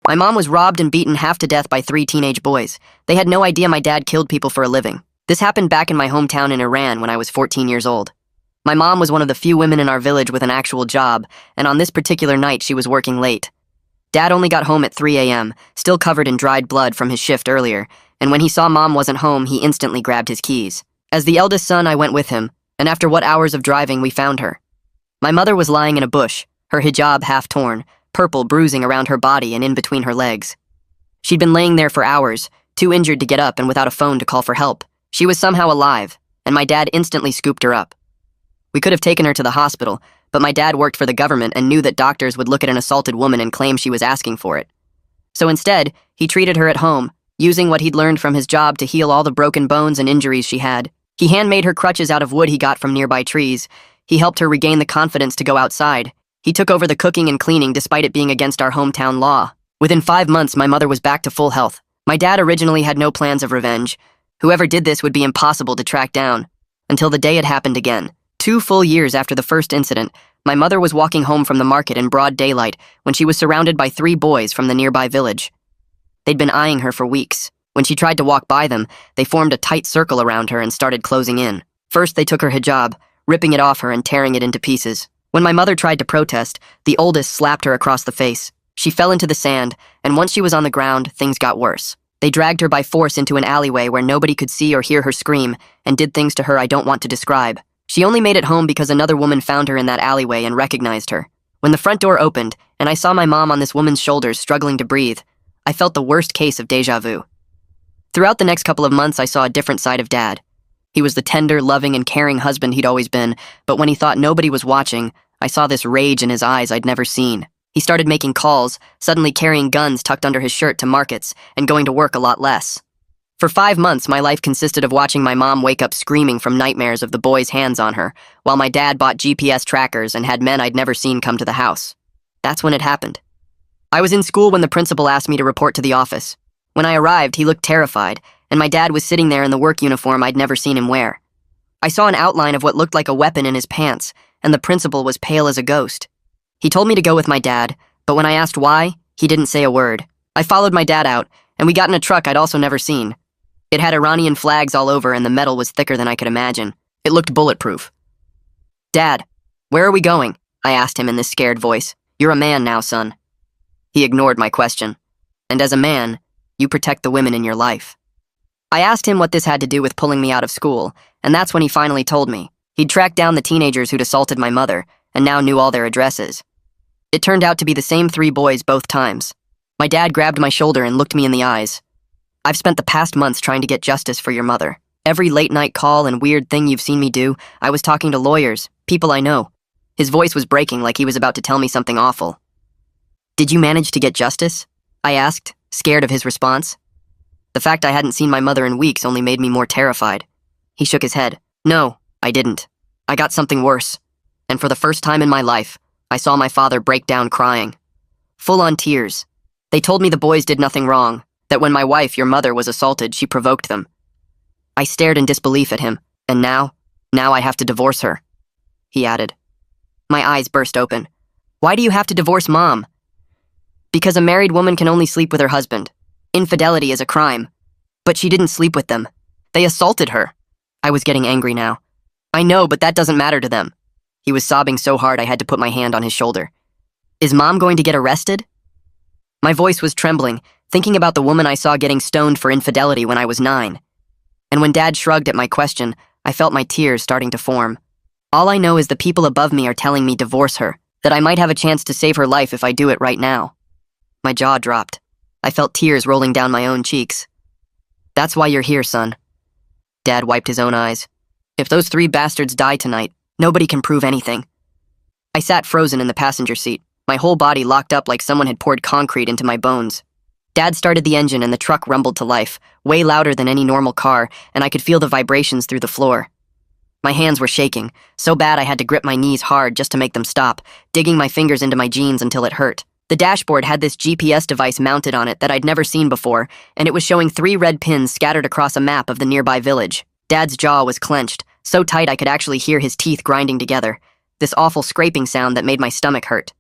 My mom was robbed and beaten half to death by 3 teenage boys. They had no idea my dad killed people for a living. This happened back in my hometown in Iran when I was 14 years old. My mom was one of the few women in our village with an actual job, and on this particular night she was working late. Dad only got home at 3 a.m., still covered in dried blood from his shift earlier, and when he saw Mom wasn't home, he instantly grabbed his keys. As the eldest son, I went with him, and after what hours of driving, we found her. My mother was lying in a bush, her hijab half torn, purple bruising around her body and in between her legs. She'd been laying there for hours, too injured to get up and without a phone to call for help. She was somehow alive, and my dad instantly scooped her up. We could have taken her to the hospital, but my dad worked for the government and knew that doctors would look at an assaulted woman and claim she was asking for it. So instead, he treated her at home, using what he'd learned from his job to heal all the broken bones and injuries she had. He handmade her crutches out of wood he got from nearby trees. He helped her regain the confidence to go outside. He took over the cooking and cleaning despite it being against our hometown law. Within 5 months, my mother was back to full health. My dad originally had no plans of revenge. Whoever did this would be impossible to track down. Until the day it happened again. 2 full years after the first incident, my mother was walking home from the market in broad daylight when she was surrounded by 3 boys from the nearby village. They'd been eyeing her for weeks. When she tried to walk by them, they formed a tight circle around her and started closing in. First, they took her hijab, ripping it off her and tearing it into pieces. When my mother tried to protest, the oldest slapped her across the face. She fell into the sand, and once she was on the ground, things got worse. They dragged her by force into an alleyway where nobody could see or hear her scream, and did things to her I don't want to describe. She only made it home because another woman found her in that alleyway and recognized her. When the front door opened, and I saw my mom on this woman's shoulders struggling to breathe, I felt the worst case of déjà vu. Throughout the next couple of months, I saw a different side of Dad. He was the tender, loving, and caring husband he'd always been, but when he thought nobody was watching, I saw this rage in his eyes I'd never seen. He started making calls, suddenly carrying guns tucked under his shirt to markets, and going to work a lot less. For 5 months, my life consisted of watching my mom wake up screaming from nightmares of the boys' hands on her, while my dad bought GPS trackers and had men I'd never seen come to the house. That's when it happened. I was in school when the principal asked me to report to the office. When I arrived, he looked terrified, and my dad was sitting there in the work uniform I'd never seen him wear. I saw an outline of what looked like a weapon in his pants, and the principal was pale as a ghost. He told me to go with my dad, but when I asked why, he didn't say a word. I followed my dad out, and we got in a truck I'd also never seen. It had Iranian flags all over and the metal was thicker than I could imagine. It looked bulletproof. "Dad, where are we going?" I asked him in this scared voice. "You're a man now, son." He ignored my question. "And as a man, you protect the women in your life." I asked him what this had to do with pulling me out of school, and that's when he finally told me. He'd tracked down the teenagers who'd assaulted my mother, and now knew all their addresses. It turned out to be the same 3 boys both times. My dad grabbed my shoulder and looked me in the eyes. "I've spent the past months trying to get justice for your mother. Every late-night call and weird thing you've seen me do, I was talking to lawyers, people I know." His voice was breaking like he was about to tell me something awful. "Did you manage to get justice?" I asked, scared of his response. The fact I hadn't seen my mother in weeks only made me more terrified. He shook his head. "No, I didn't. I got something worse. And for the first time in my life, I saw my father break down crying. Full-on tears. They told me the boys did nothing wrong, that when my wife, your mother, was assaulted, she provoked them." I stared in disbelief at him, and now I have to divorce her, he added. My eyes burst open. "Why do you have to divorce Mom?" "Because a married woman can only sleep with her husband. Infidelity is a crime. But she didn't sleep with them. They assaulted her." I was getting angry now. "I know, but that doesn't matter to them." He was sobbing so hard I had to put my hand on his shoulder. "Is Mom going to get arrested?" My voice was trembling, thinking about the woman I saw getting stoned for infidelity when I was 9. And when Dad shrugged at my question, I felt my tears starting to form. All I know is the people above me are telling me divorce her, that I might have a chance to save her life if I do it right now. My jaw dropped. I felt tears rolling down my own cheeks. "That's why you're here, son." Dad wiped his own eyes. "If those 3 bastards die tonight, nobody can prove anything." I sat frozen in the passenger seat, my whole body locked up like someone had poured concrete into my bones. Dad started the engine and the truck rumbled to life, way louder than any normal car, and I could feel the vibrations through the floor. My hands were shaking, so bad I had to grip my knees hard just to make them stop, digging my fingers into my jeans until it hurt. The dashboard had this GPS device mounted on it that I'd never seen before, and it was showing 3 red pins scattered across a map of the nearby village. Dad's jaw was clenched, so tight I could actually hear his teeth grinding together, this awful scraping sound that made my stomach hurt.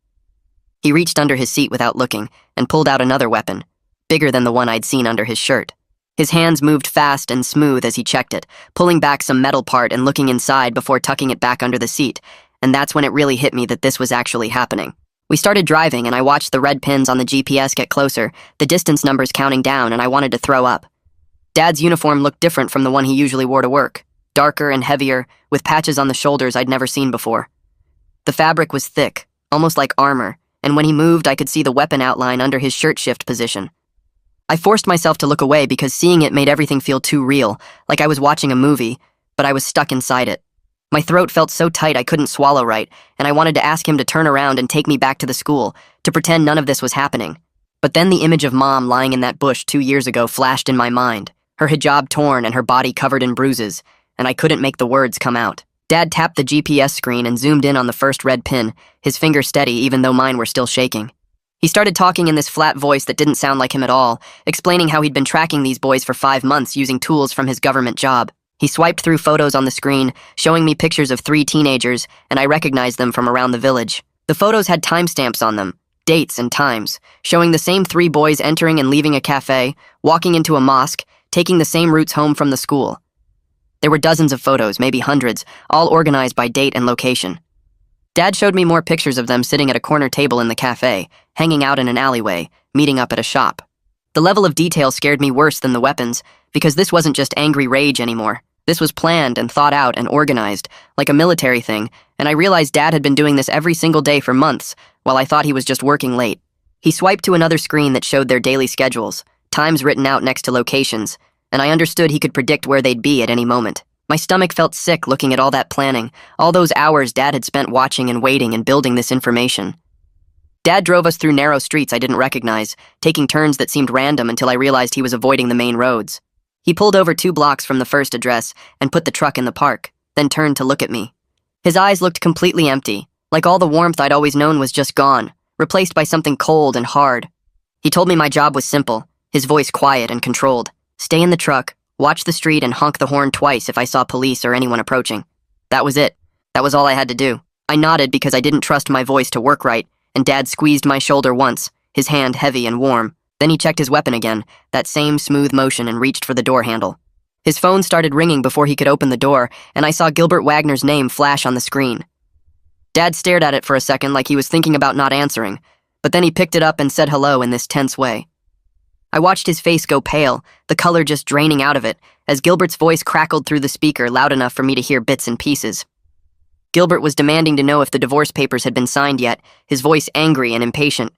He reached under his seat without looking, and pulled out another weapon, bigger than the one I'd seen under his shirt. His hands moved fast and smooth as he checked it, pulling back some metal part and looking inside before tucking it back under the seat, and that's when it really hit me that this was actually happening. We started driving, and I watched the red pins on the GPS get closer, the distance numbers counting down, and I wanted to throw up. Dad's uniform looked different from the one he usually wore to work, darker and heavier, with patches on the shoulders I'd never seen before. The fabric was thick, almost like armor, and when he moved I could see the weapon outline under his shirt shift position. I forced myself to look away because seeing it made everything feel too real, like I was watching a movie, but I was stuck inside it. My throat felt so tight I couldn't swallow right, and I wanted to ask him to turn around and take me back to the school, to pretend none of this was happening. But then the image of Mom lying in that bush 2 years ago flashed in my mind, her hijab torn and her body covered in bruises, and I couldn't make the words come out. Dad tapped the GPS screen and zoomed in on the first red pin, his finger steady even though mine were still shaking. He started talking in this flat voice that didn't sound like him at all, explaining how he'd been tracking these boys for 5 months using tools from his government job. He swiped through photos on the screen, showing me pictures of 3 teenagers, and I recognized them from around the village. The photos had timestamps on them, dates and times, showing the same 3 boys entering and leaving a cafe, walking into a mosque, taking the same routes home from the school. There were dozens of photos, maybe hundreds, all organized by date and location. Dad showed me more pictures of them sitting at a corner table in the cafe, hanging out in an alleyway, meeting up at a shop. The level of detail scared me worse than the weapons, because this wasn't just angry rage anymore. This was planned and thought out and organized, like a military thing, and I realized Dad had been doing this every single day for months, while I thought he was just working late. He swiped to another screen that showed their daily schedules, times written out next to locations, and I understood he could predict where they'd be at any moment. My stomach felt sick looking at all that planning, all those hours Dad had spent watching and waiting and building this information. Dad drove us through narrow streets I didn't recognize, taking turns that seemed random until I realized he was avoiding the main roads. He pulled over 2 blocks from the first address and put the truck in the park, then turned to look at me. His eyes looked completely empty, like all the warmth I'd always known was just gone, replaced by something cold and hard. He told me my job was simple, his voice quiet and controlled. Stay in the truck, watch the street, and honk the horn twice if I saw police or anyone approaching. That was it. That was all I had to do. I nodded because I didn't trust my voice to work right, and Dad squeezed my shoulder once, his hand heavy and warm. Then he checked his weapon again, that same smooth motion, and reached for the door handle. His phone started ringing before he could open the door, and I saw Gilbert Wagner's name flash on the screen. Dad stared at it for a second like he was thinking about not answering, but then he picked it up and said hello in this tense way. I watched his face go pale, the color just draining out of it, as Gilbert's voice crackled through the speaker loud enough for me to hear bits and pieces. Gilbert was demanding to know if the divorce papers had been signed yet, his voice angry and impatient.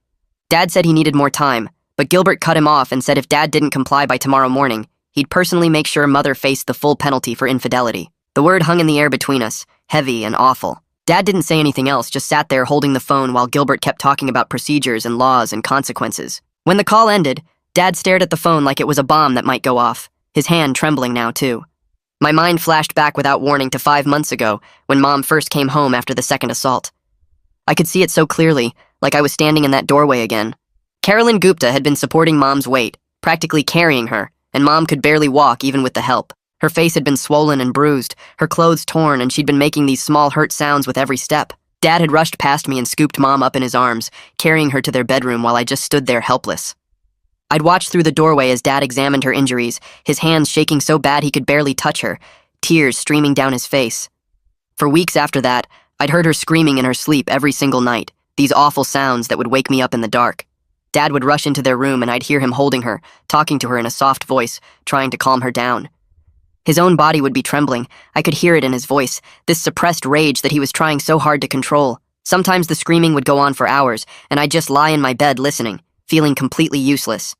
Dad said he needed more time, but Gilbert cut him off and said if Dad didn't comply by tomorrow morning, he'd personally make sure Mother faced the full penalty for infidelity. The word hung in the air between us, heavy and awful. Dad didn't say anything else, just sat there holding the phone while Gilbert kept talking about procedures and laws and consequences. When the call ended, Dad stared at the phone like it was a bomb that might go off, his hand trembling now too. My mind flashed back without warning to 5 months ago, when Mom first came home after the second assault. I could see it so clearly, like I was standing in that doorway again. Carolyn Gupta had been supporting Mom's weight, practically carrying her, and Mom could barely walk even with the help. Her face had been swollen and bruised, her clothes torn, and she'd been making these small hurt sounds with every step. Dad had rushed past me and scooped Mom up in his arms, carrying her to their bedroom while I just stood there helpless. I'd watched through the doorway as Dad examined her injuries, his hands shaking so bad he could barely touch her, tears streaming down his face. For weeks after that, I'd heard her screaming in her sleep every single night, these awful sounds that would wake me up in the dark. Dad would rush into their room and I'd hear him holding her, talking to her in a soft voice, trying to calm her down. His own body would be trembling. I could hear it in his voice, this suppressed rage that he was trying so hard to control. Sometimes the screaming would go on for hours, and I'd just lie in my bed listening, feeling completely useless.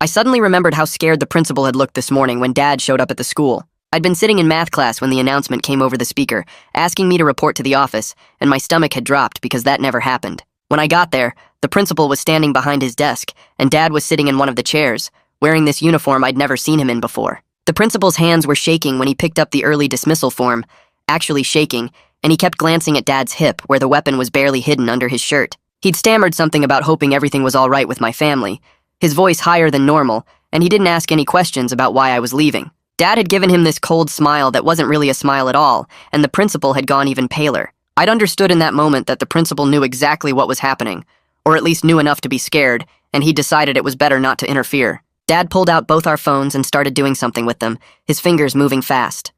I suddenly remembered how scared the principal had looked this morning when Dad showed up at the school. I'd been sitting in math class when the announcement came over the speaker, asking me to report to the office, and my stomach had dropped because that never happened. When I got there, the principal was standing behind his desk, and Dad was sitting in one of the chairs, wearing this uniform I'd never seen him in before. The principal's hands were shaking when he picked up the early dismissal form, actually shaking, and he kept glancing at Dad's hip where the weapon was barely hidden under his shirt. He'd stammered something about hoping everything was all right with my family, his voice higher than normal, and he didn't ask any questions about why I was leaving. Dad had given him this cold smile that wasn't really a smile at all, and the principal had gone even paler. I'd understood in that moment that the principal knew exactly what was happening, or at least knew enough to be scared, and he decided it was better not to interfere. Dad pulled out both our phones and started doing something with them, his fingers moving fast.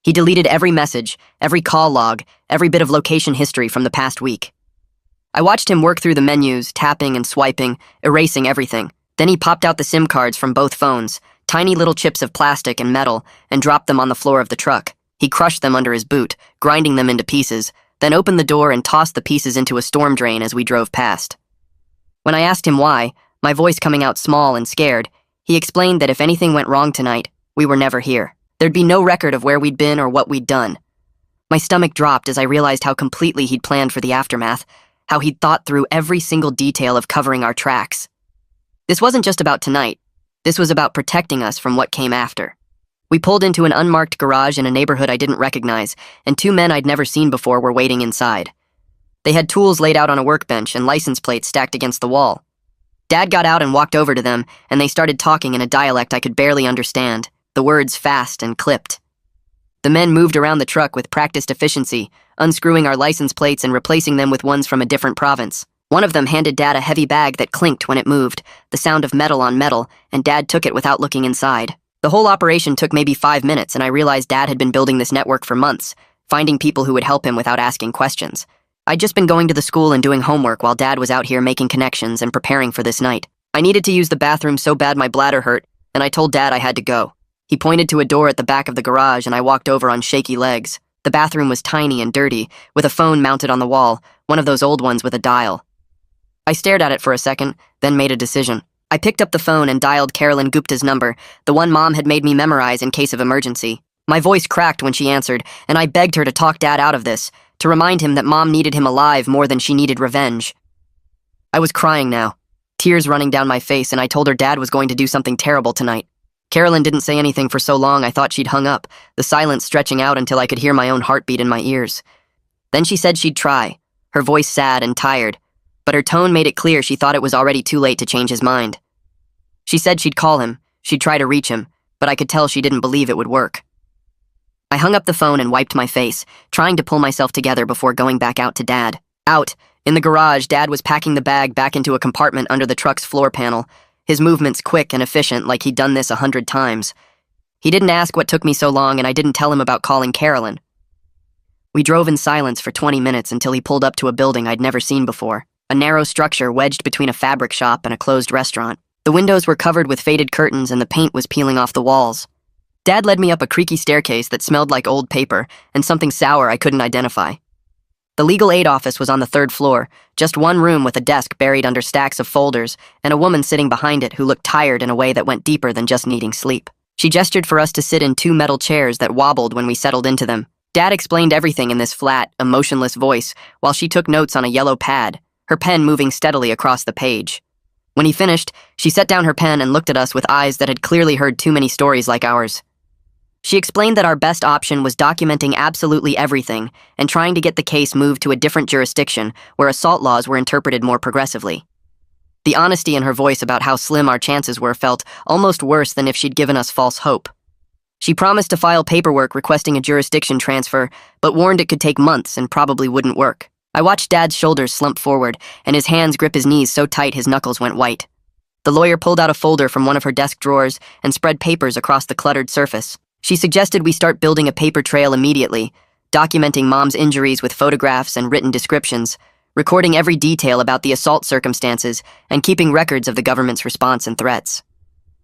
He deleted every message, every call log, every bit of location history from the past week. I watched him work through the menus, tapping and swiping, erasing everything. Then he popped out the SIM cards from both phones, tiny little chips of plastic and metal, and dropped them on the floor of the truck. He crushed them under his boot, grinding them into pieces, then opened the door and tossed the pieces into a storm drain as we drove past. When I asked him why, my voice coming out small and scared, he explained that if anything went wrong tonight, we were never here. There'd be no record of where we'd been or what we'd done. My stomach dropped as I realized how completely he'd planned for the aftermath, how he'd thought through every single detail of covering our tracks. This wasn't just about tonight. This was about protecting us from what came after. We pulled into an unmarked garage in a neighborhood I didn't recognize, and two men I'd never seen before were waiting inside. They had tools laid out on a workbench and license plates stacked against the wall. Dad got out and walked over to them, and they started talking in a dialect I could barely understand, the words fast and clipped. The men moved around the truck with practiced efficiency, unscrewing our license plates and replacing them with ones from a different province. One of them handed Dad a heavy bag that clinked when it moved, the sound of metal on metal, and Dad took it without looking inside. The whole operation took maybe 5 minutes, and I realized Dad had been building this network for months, finding people who would help him without asking questions. I'd just been going to the school and doing homework while Dad was out here making connections and preparing for this night. I needed to use the bathroom so bad my bladder hurt, and I told Dad I had to go. He pointed to a door at the back of the garage, and I walked over on shaky legs. The bathroom was tiny and dirty, with a phone mounted on the wall, one of those old ones with a dial. I stared at it for a second, then made a decision. I picked up the phone and dialed Carolyn Gupta's number, the one Mom had made me memorize in case of emergency. My voice cracked when she answered, and I begged her to talk Dad out of this, to remind him that Mom needed him alive more than she needed revenge. I was crying now, tears running down my face, and I told her Dad was going to do something terrible tonight. Carolyn didn't say anything for so long I thought she'd hung up, the silence stretching out until I could hear my own heartbeat in my ears. Then she said she'd try, her voice sad and tired, but her tone made it clear she thought it was already too late to change his mind. She said she'd call him, she'd try to reach him, but I could tell she didn't believe it would work. I hung up the phone and wiped my face, trying to pull myself together before going back out to Dad. Out, in the garage, Dad was packing the bag back into a compartment under the truck's floor panel, his movements quick and efficient like he'd done this 100 times. He didn't ask what took me so long, and I didn't tell him about calling Carolyn. We drove in silence for 20 minutes until he pulled up to a building I'd never seen before, a narrow structure wedged between a fabric shop and a closed restaurant. The windows were covered with faded curtains and the paint was peeling off the walls. Dad led me up a creaky staircase that smelled like old paper and something sour I couldn't identify. The legal aid office was on the 3rd floor, just one room with a desk buried under stacks of folders and a woman sitting behind it who looked tired in a way that went deeper than just needing sleep. She gestured for us to sit in 2 metal chairs that wobbled when we settled into them. Dad explained everything in this flat, emotionless voice while she took notes on a yellow pad, her pen moving steadily across the page. When he finished, she set down her pen and looked at us with eyes that had clearly heard too many stories like ours. She explained that our best option was documenting absolutely everything and trying to get the case moved to a different jurisdiction where assault laws were interpreted more progressively. The honesty in her voice about how slim our chances were felt almost worse than if she'd given us false hope. She promised to file paperwork requesting a jurisdiction transfer, but warned it could take months and probably wouldn't work. I watched Dad's shoulders slump forward and his hands grip his knees so tight his knuckles went white. The lawyer pulled out a folder from one of her desk drawers and spread papers across the cluttered surface. She suggested we start building a paper trail immediately, documenting Mom's injuries with photographs and written descriptions, recording every detail about the assault circumstances, and keeping records of the government's response and threats.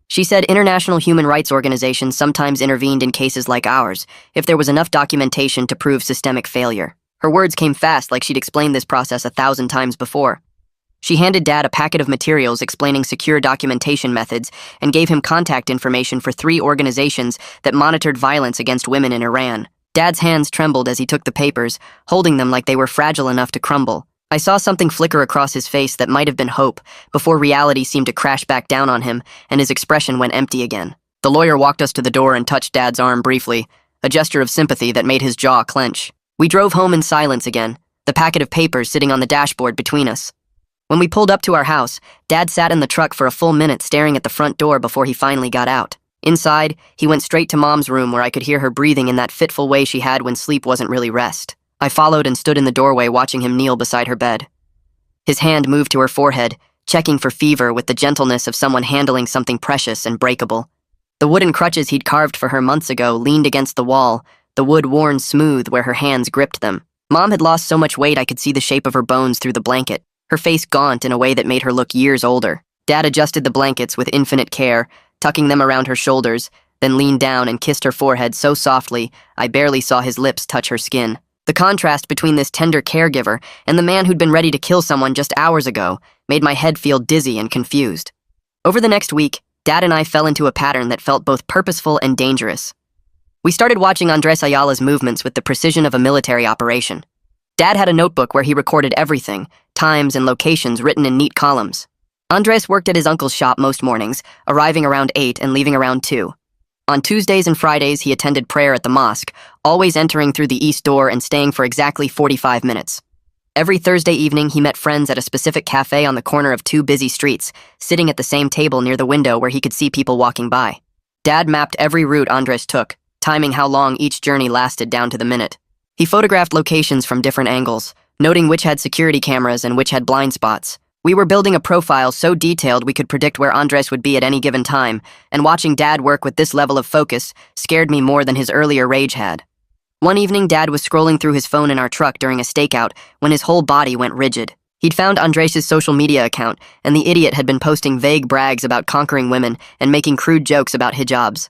She said international human rights organizations sometimes intervened in cases like ours if there was enough documentation to prove systemic failure. Her words came fast like she'd explained this process 1,000 times before. She handed Dad a packet of materials explaining secure documentation methods and gave him contact information for 3 organizations that monitored violence against women in Iran. Dad's hands trembled as he took the papers, holding them like they were fragile enough to crumble. I saw something flicker across his face that might have been hope, before reality seemed to crash back down on him and his expression went empty again. The lawyer walked us to the door and touched Dad's arm briefly, a gesture of sympathy that made his jaw clench. We drove home in silence again, the packet of papers sitting on the dashboard between us. When we pulled up to our house, Dad sat in the truck for a full minute staring at the front door before he finally got out. Inside, he went straight to Mom's room where I could hear her breathing in that fitful way she had when sleep wasn't really rest. I followed and stood in the doorway watching him kneel beside her bed. His hand moved to her forehead, checking for fever with the gentleness of someone handling something precious and breakable. The wooden crutches he'd carved for her months ago leaned against the wall, the wood worn smooth where her hands gripped them. Mom had lost so much weight I could see the shape of her bones through the blanket, her face gaunt in a way that made her look years older. Dad adjusted the blankets with infinite care, tucking them around her shoulders, then leaned down and kissed her forehead so softly I barely saw his lips touch her skin. The contrast between this tender caregiver and the man who'd been ready to kill someone just hours ago made my head feel dizzy and confused. Over the next week, Dad and I fell into a pattern that felt both purposeful and dangerous. We started watching Andres Ayala's movements with the precision of a military operation. Dad had a notebook where he recorded everything, times and locations written in neat columns. Andres worked at his uncle's shop most mornings, arriving around 8 and leaving around 2. On Tuesdays and Fridays, he attended prayer at the mosque, always entering through the east door and staying for exactly 45 minutes. Every Thursday evening, he met friends at a specific cafe on the corner of 2 busy streets, sitting at the same table near the window where he could see people walking by. Dad mapped every route Andres took, timing how long each journey lasted down to the minute. He photographed locations from different angles, noting which had security cameras and which had blind spots. We were building a profile so detailed we could predict where Andres would be at any given time, and watching Dad work with this level of focus scared me more than his earlier rage had. One evening, Dad was scrolling through his phone in our truck during a stakeout when his whole body went rigid. He'd found Andres' social media account, and the idiot had been posting vague brags about conquering women and making crude jokes about hijabs.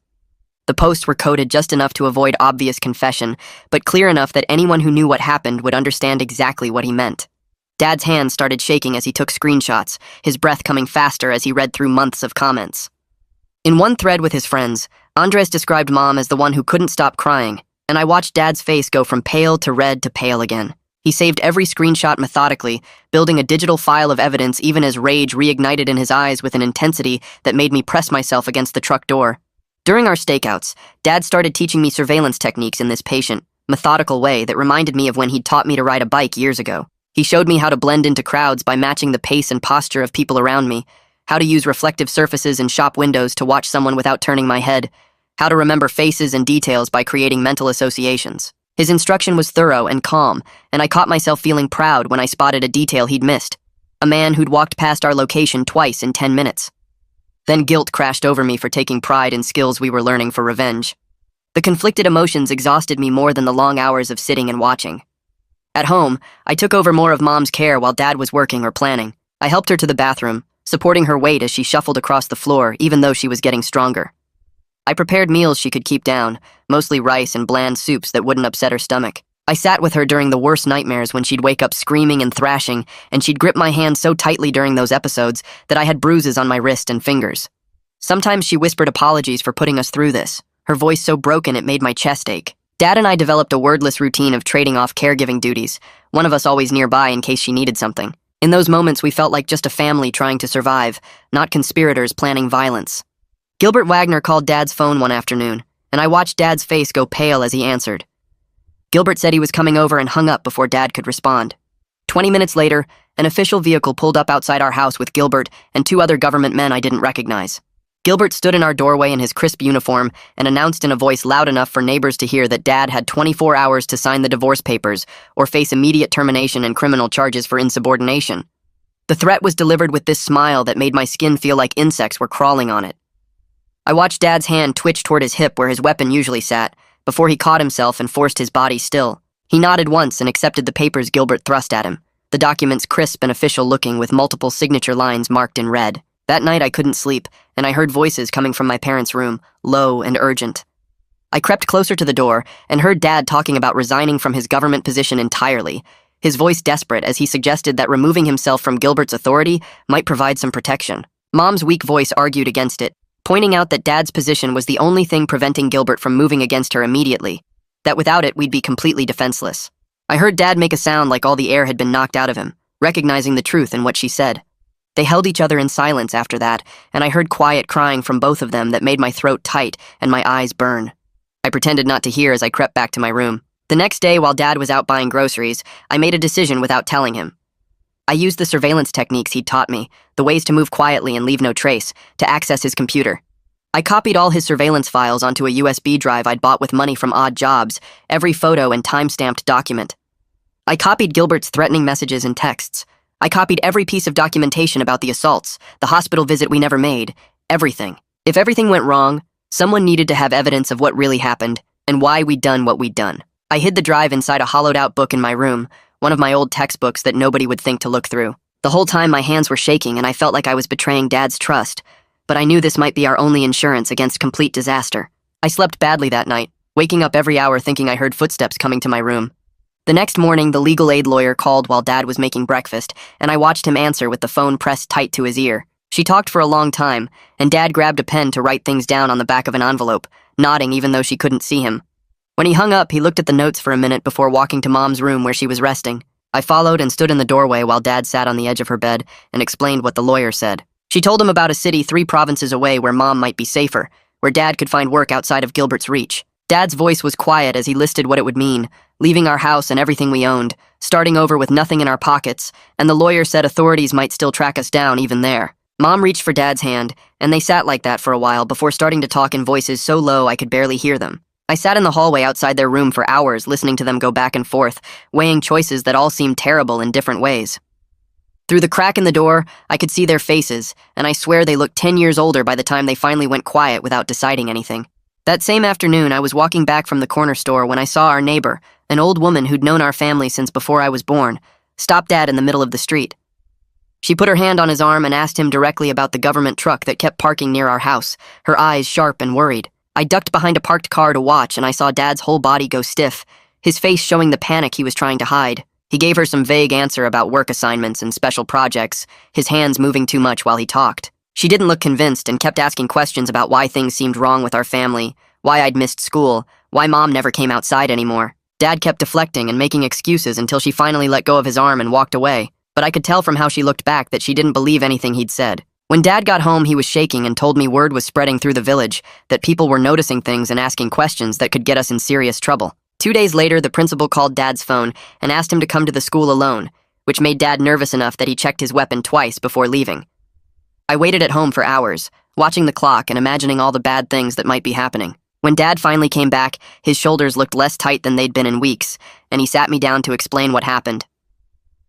The posts were coded just enough to avoid obvious confession, but clear enough that anyone who knew what happened would understand exactly what he meant. Dad's hands started shaking as he took screenshots, his breath coming faster as he read through months of comments. In one thread with his friends, Andres described Mom as the one who couldn't stop crying, and I watched Dad's face go from pale to red to pale again. He saved every screenshot methodically, building a digital file of evidence even as rage reignited in his eyes with an intensity that made me press myself against the truck door. During our stakeouts, Dad started teaching me surveillance techniques in this patient, methodical way that reminded me of when he'd taught me to ride a bike years ago. He showed me how to blend into crowds by matching the pace and posture of people around me, how to use reflective surfaces in shop windows to watch someone without turning my head, how to remember faces and details by creating mental associations. His instruction was thorough and calm, and I caught myself feeling proud when I spotted a detail he'd missed. A man who'd walked past our location twice in 10 minutes. Then guilt crashed over me for taking pride in skills we were learning for revenge. The conflicted emotions exhausted me more than the long hours of sitting and watching. At home, I took over more of Mom's care while Dad was working or planning. I helped her to the bathroom, supporting her weight as she shuffled across the floor even though she was getting stronger. I prepared meals she could keep down, mostly rice and bland soups that wouldn't upset her stomach. I sat with her during the worst nightmares when she'd wake up screaming and thrashing, and she'd grip my hand so tightly during those episodes that I had bruises on my wrist and fingers. Sometimes she whispered apologies for putting us through this, her voice so broken it made my chest ache. Dad and I developed a wordless routine of trading off caregiving duties, one of us always nearby in case she needed something. In those moments, we felt like just a family trying to survive, not conspirators planning violence. Gilbert Wagner called Dad's phone one afternoon, and I watched Dad's face go pale as he answered. Gilbert said he was coming over and hung up before Dad could respond. 20 minutes later, an official vehicle pulled up outside our house with Gilbert and 2 other government men I didn't recognize. Gilbert stood in our doorway in his crisp uniform and announced in a voice loud enough for neighbors to hear that Dad had 24 hours to sign the divorce papers or face immediate termination and criminal charges for insubordination. The threat was delivered with this smile that made my skin feel like insects were crawling on it. I watched Dad's hand twitch toward his hip where his weapon usually sat, before he caught himself and forced his body still. He nodded once and accepted the papers Gilbert thrust at him, the documents crisp and official-looking with multiple signature lines marked in red. That night I couldn't sleep, and I heard voices coming from my parents' room, low and urgent. I crept closer to the door and heard Dad talking about resigning from his government position entirely, his voice desperate as he suggested that removing himself from Gilbert's authority might provide some protection. Mom's weak voice argued against it, pointing out that Dad's position was the only thing preventing Gilbert from moving against her immediately, that without it we'd be completely defenseless. I heard Dad make a sound like all the air had been knocked out of him, recognizing the truth in what she said. They held each other in silence after that, and I heard quiet crying from both of them that made my throat tight and my eyes burn. I pretended not to hear as I crept back to my room. The next day, while Dad was out buying groceries, I made a decision without telling him. I used the surveillance techniques he'd taught me, the ways to move quietly and leave no trace, to access his computer. I copied all his surveillance files onto a USB drive I'd bought with money from odd jobs, every photo and time-stamped document. I copied Gilbert's threatening messages and texts, I copied every piece of documentation about the assaults, the hospital visit we never made, everything. If everything went wrong, someone needed to have evidence of what really happened and why we'd done what we'd done. I hid the drive inside a hollowed-out book in my room, one of my old textbooks that nobody would think to look through. The whole time my hands were shaking and I felt like I was betraying Dad's trust, but I knew this might be our only insurance against complete disaster. I slept badly that night, waking up every hour thinking I heard footsteps coming to my room. The next morning, the legal aid lawyer called while Dad was making breakfast, and I watched him answer with the phone pressed tight to his ear. She talked for a long time, and Dad grabbed a pen to write things down on the back of an envelope, nodding even though she couldn't see him. When he hung up, he looked at the notes for a minute before walking to Mom's room where she was resting. I followed and stood in the doorway while Dad sat on the edge of her bed and explained what the lawyer said. She told him about a city 3 provinces away where Mom might be safer, where Dad could find work outside of Gilbert's reach. Dad's voice was quiet as he listed what it would mean, leaving our house and everything we owned, starting over with nothing in our pockets, and the lawyer said authorities might still track us down even there. Mom reached for Dad's hand, and they sat like that for a while before starting to talk in voices so low I could barely hear them. I sat in the hallway outside their room for hours listening to them go back and forth, weighing choices that all seemed terrible in different ways. Through the crack in the door, I could see their faces, and I swear they looked 10 years older by the time they finally went quiet without deciding anything. That same afternoon, I was walking back from the corner store when I saw our neighbor, an old woman who'd known our family since before I was born, stop Dad in the middle of the street. She put her hand on his arm and asked him directly about the government truck that kept parking near our house, her eyes sharp and worried. I ducked behind a parked car to watch, and I saw Dad's whole body go stiff, his face showing the panic he was trying to hide. He gave her some vague answer about work assignments and special projects, his hands moving too much while he talked. She didn't look convinced and kept asking questions about why things seemed wrong with our family, why I'd missed school, why Mom never came outside anymore. Dad kept deflecting and making excuses until she finally let go of his arm and walked away, but I could tell from how she looked back that she didn't believe anything he'd said. When Dad got home, he was shaking and told me word was spreading through the village, that people were noticing things and asking questions that could get us in serious trouble. 2 days later, the principal called Dad's phone and asked him to come to the school alone, which made Dad nervous enough that he checked his weapon twice before leaving. I waited at home for hours, watching the clock and imagining all the bad things that might be happening. When Dad finally came back, his shoulders looked less tight than they'd been in weeks, and he sat me down to explain what happened.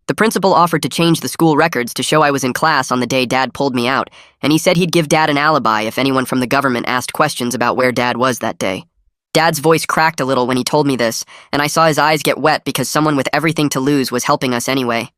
The principal offered to change the school records to show I was in class on the day Dad pulled me out, and he said he'd give Dad an alibi if anyone from the government asked questions about where Dad was that day. Dad's voice cracked a little when he told me this, and I saw his eyes get wet because someone with everything to lose was helping us anyway.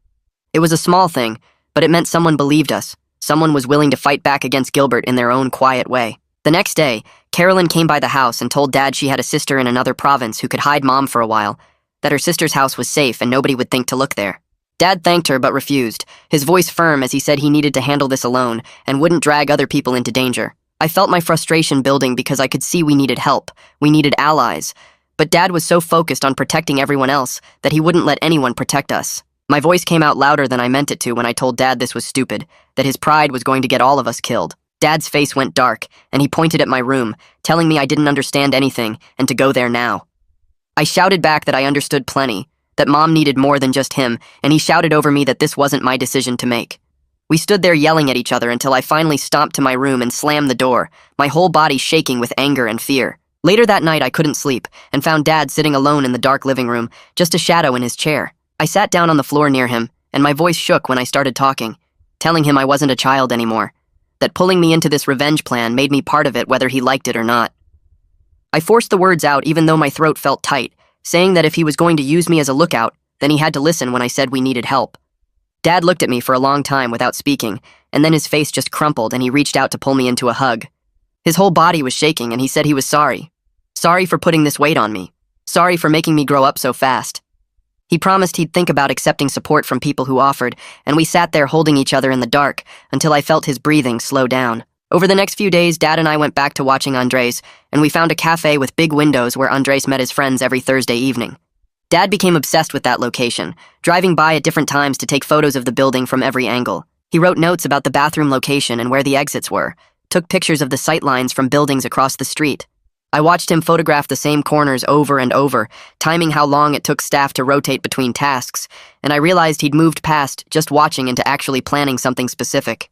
It was a small thing, but it meant someone believed us. Someone was willing to fight back against Gilbert in their own quiet way. The next day, Carolyn came by the house and told Dad she had a sister in another province who could hide Mom for a while, that her sister's house was safe and nobody would think to look there. Dad thanked her but refused, his voice firm as he said he needed to handle this alone and wouldn't drag other people into danger. I felt my frustration building because I could see we needed help, we needed allies, but Dad was so focused on protecting everyone else that he wouldn't let anyone protect us. My voice came out louder than I meant it to when I told Dad this was stupid, that his pride was going to get all of us killed. Dad's face went dark, and he pointed at my room, telling me I didn't understand anything and to go there now. I shouted back that I understood plenty, that Mom needed more than just him, and he shouted over me that this wasn't my decision to make. We stood there yelling at each other until I finally stomped to my room and slammed the door, my whole body shaking with anger and fear. Later that night, I couldn't sleep and found Dad sitting alone in the dark living room, just a shadow in his chair. I sat down on the floor near him, and my voice shook when I started talking, telling him I wasn't a child anymore, that pulling me into this revenge plan made me part of it whether he liked it or not. I forced the words out even though my throat felt tight, saying that if he was going to use me as a lookout, then he had to listen when I said we needed help. Dad looked at me for a long time without speaking, and then his face just crumpled and he reached out to pull me into a hug. His whole body was shaking and he said he was sorry. Sorry for putting this weight on me. Sorry for making me grow up so fast. He promised he'd think about accepting support from people who offered, and we sat there holding each other in the dark until I felt his breathing slow down. Over the next few days, Dad and I went back to watching Andres, and we found a cafe with big windows where Andres met his friends every Thursday evening. Dad became obsessed with that location, driving by at different times to take photos of the building from every angle. He wrote notes about the bathroom location and where the exits were, took pictures of the sight lines from buildings across the street. I watched him photograph the same corners over and over, timing how long it took staff to rotate between tasks, and I realized he'd moved past just watching into actually planning something specific.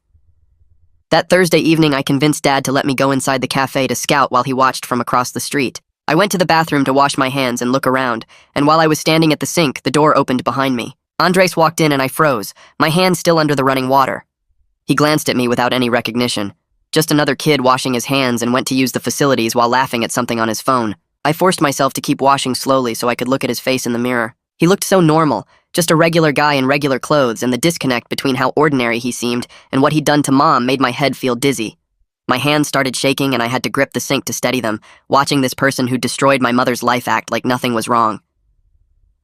That Thursday evening, I convinced Dad to let me go inside the cafe to scout while he watched from across the street. I went to the bathroom to wash my hands and look around, and while I was standing at the sink, the door opened behind me. Andres walked in and I froze, my hand still under the running water. He glanced at me without any recognition. Just another kid washing his hands, and went to use the facilities while laughing at something on his phone. I forced myself to keep washing slowly so I could look at his face in the mirror. He looked so normal, just a regular guy in regular clothes, and the disconnect between how ordinary he seemed and what he'd done to Mom made my head feel dizzy. My hands started shaking and I had to grip the sink to steady them, watching this person who destroyed my mother's life act like nothing was wrong.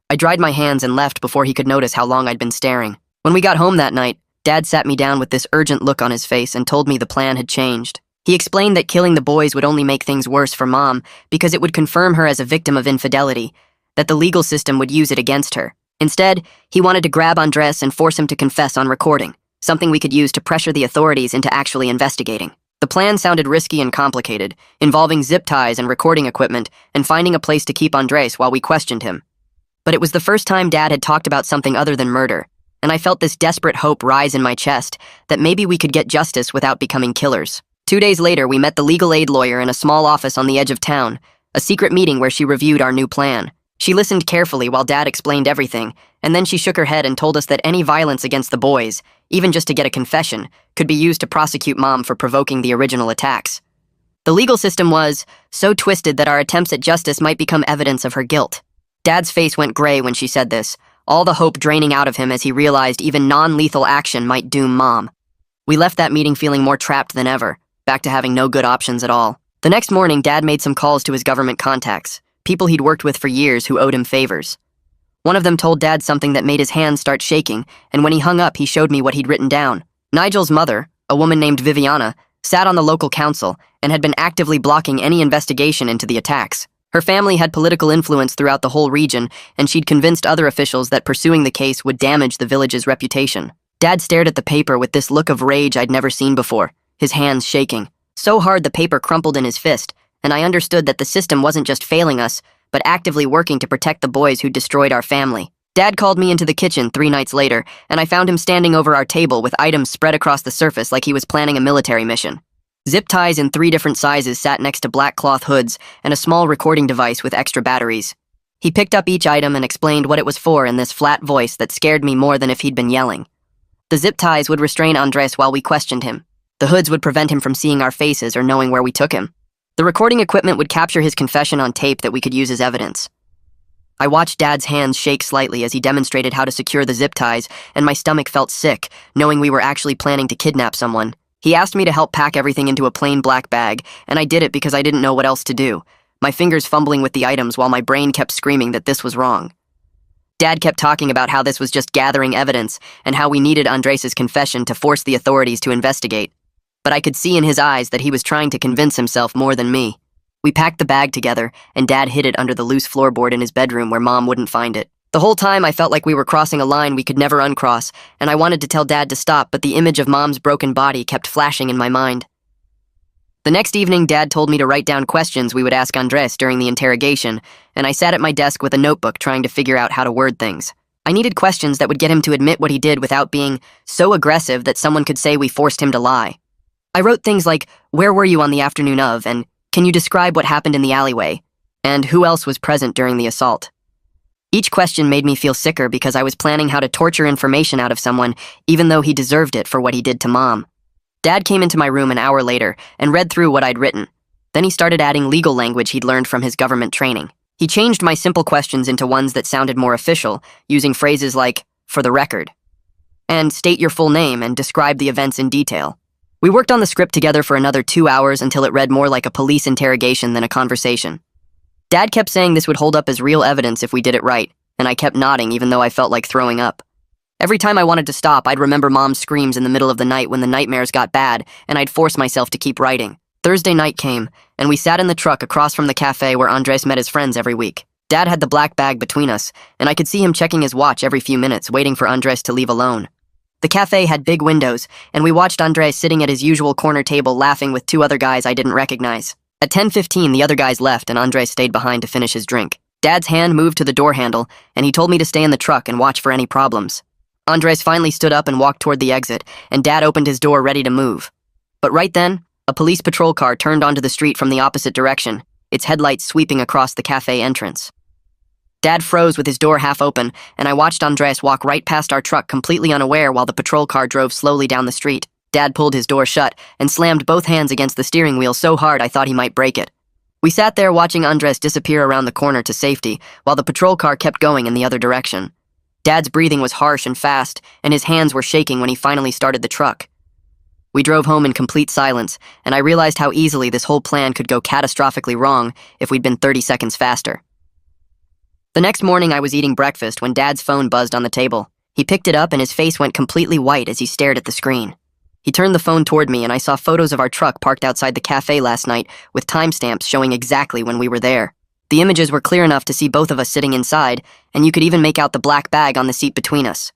I dried my hands and left before he could notice how long I'd been staring. When we got home that night, Dad sat me down with this urgent look on his face and told me the plan had changed. He explained that killing the boys would only make things worse for Mom because it would confirm her as a victim of infidelity, that the legal system would use it against her. Instead, he wanted to grab Andres and force him to confess on recording, something we could use to pressure the authorities into actually investigating. The plan sounded risky and complicated, involving zip ties and recording equipment and finding a place to keep Andres while we questioned him. But it was the first time Dad had talked about something other than murder, and I felt this desperate hope rise in my chest that maybe we could get justice without becoming killers. 2 days later, we met the legal aid lawyer in a small office on the edge of town, a secret meeting where she reviewed our new plan. She listened carefully while Dad explained everything, and then she shook her head and told us that any violence against the boys, even just to get a confession, could be used to prosecute Mom for provoking the original attacks. The legal system was so twisted that our attempts at justice might become evidence of her guilt. Dad's face went gray when she said this, all the hope draining out of him as he realized even non-lethal action might doom Mom. We left that meeting feeling more trapped than ever, back to having no good options at all. The next morning, Dad made some calls to his government contacts, people he'd worked with for years who owed him favors. One of them told Dad something that made his hands start shaking, and when he hung up, he showed me what he'd written down. Nigel's mother, a woman named Viviana, sat on the local council and had been actively blocking any investigation into the attacks. Her family had political influence throughout the whole region, and she'd convinced other officials that pursuing the case would damage the village's reputation. Dad stared at the paper with this look of rage I'd never seen before, his hands shaking. So hard the paper crumpled in his fist, and I understood that the system wasn't just failing us, but actively working to protect the boys who destroyed our family. Dad called me into the kitchen 3 nights later, and I found him standing over our table with items spread across the surface like he was planning a military mission. Zip ties in 3 different sizes sat next to black cloth hoods and a small recording device with extra batteries. He picked up each item and explained what it was for in this flat voice that scared me more than if he'd been yelling. The zip ties would restrain Andres while we questioned him. The hoods would prevent him from seeing our faces or knowing where we took him. The recording equipment would capture his confession on tape that we could use as evidence. I watched Dad's hands shake slightly as he demonstrated how to secure the zip ties, and my stomach felt sick, knowing we were actually planning to kidnap someone. He asked me to help pack everything into a plain black bag, and I did it because I didn't know what else to do, my fingers fumbling with the items while my brain kept screaming that this was wrong. Dad kept talking about how this was just gathering evidence and how we needed Andres' confession to force the authorities to investigate. But I could see in his eyes that he was trying to convince himself more than me. We packed the bag together, and Dad hid it under the loose floorboard in his bedroom where Mom wouldn't find it. The whole time I felt like we were crossing a line we could never uncross, and I wanted to tell Dad to stop, but the image of Mom's broken body kept flashing in my mind. The next evening, Dad told me to write down questions we would ask Andres during the interrogation, and I sat at my desk with a notebook trying to figure out how to word things. I needed questions that would get him to admit what he did without being so aggressive that someone could say we forced him to lie. I wrote things like, "Where were you on the afternoon of?" and "Can you describe what happened in the alleyway?" and "Who else was present during the assault?" Each question made me feel sicker because I was planning how to torture information out of someone, even though he deserved it for what he did to Mom. Dad came into my room an hour later and read through what I'd written. Then he started adding legal language he'd learned from his government training. He changed my simple questions into ones that sounded more official, using phrases like, "for the record," and "state your full name and describe the events in detail." We worked on the script together for another 2 hours until it read more like a police interrogation than a conversation. Dad kept saying this would hold up as real evidence if we did it right, and I kept nodding even though I felt like throwing up. Every time I wanted to stop, I'd remember Mom's screams in the middle of the night when the nightmares got bad, and I'd force myself to keep writing. Thursday night came, and we sat in the truck across from the cafe where Andres met his friends every week. Dad had the black bag between us, and I could see him checking his watch every few minutes, waiting for Andres to leave alone. The cafe had big windows, and we watched Andres sitting at his usual corner table laughing with 2 other guys I didn't recognize. At 10:15, the other guys left, and Andres stayed behind to finish his drink. Dad's hand moved to the door handle, and he told me to stay in the truck and watch for any problems. Andres finally stood up and walked toward the exit, and Dad opened his door ready to move. But right then, a police patrol car turned onto the street from the opposite direction, its headlights sweeping across the cafe entrance. Dad froze with his door half open, and I watched Andres walk right past our truck completely unaware while the patrol car drove slowly down the street. Dad pulled his door shut and slammed both hands against the steering wheel so hard I thought he might break it. We sat there watching Andres disappear around the corner to safety while the patrol car kept going in the other direction. Dad's breathing was harsh and fast, and his hands were shaking when he finally started the truck. We drove home in complete silence, and I realized how easily this whole plan could go catastrophically wrong if we'd been 30 seconds faster. The next morning I was eating breakfast when Dad's phone buzzed on the table. He picked it up and his face went completely white as he stared at the screen. He turned the phone toward me and I saw photos of our truck parked outside the cafe last night with timestamps showing exactly when we were there. The images were clear enough to see both of us sitting inside, and you could even make out the black bag on the seat between us.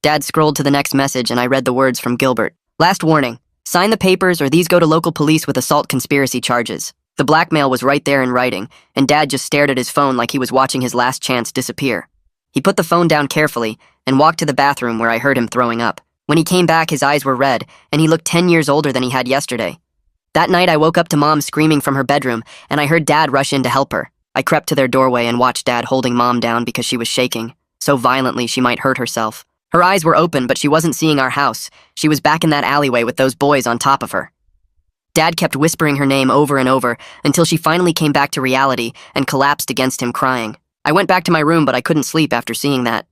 Dad scrolled to the next message and I read the words from Gilbert. Last warning. Sign the papers or these go to local police with assault conspiracy charges. The blackmail was right there in writing, and Dad just stared at his phone like he was watching his last chance disappear. He put the phone down carefully and walked to the bathroom where I heard him throwing up. When he came back, his eyes were red, and he looked 10 years older than he had yesterday. That night, I woke up to Mom screaming from her bedroom, and I heard Dad rush in to help her. I crept to their doorway and watched Dad holding Mom down because she was shaking, so violently she might hurt herself. Her eyes were open, but she wasn't seeing our house. She was back in that alleyway with those boys on top of her. Dad kept whispering her name over and over until she finally came back to reality and collapsed against him crying. I went back to my room, but I couldn't sleep after seeing that.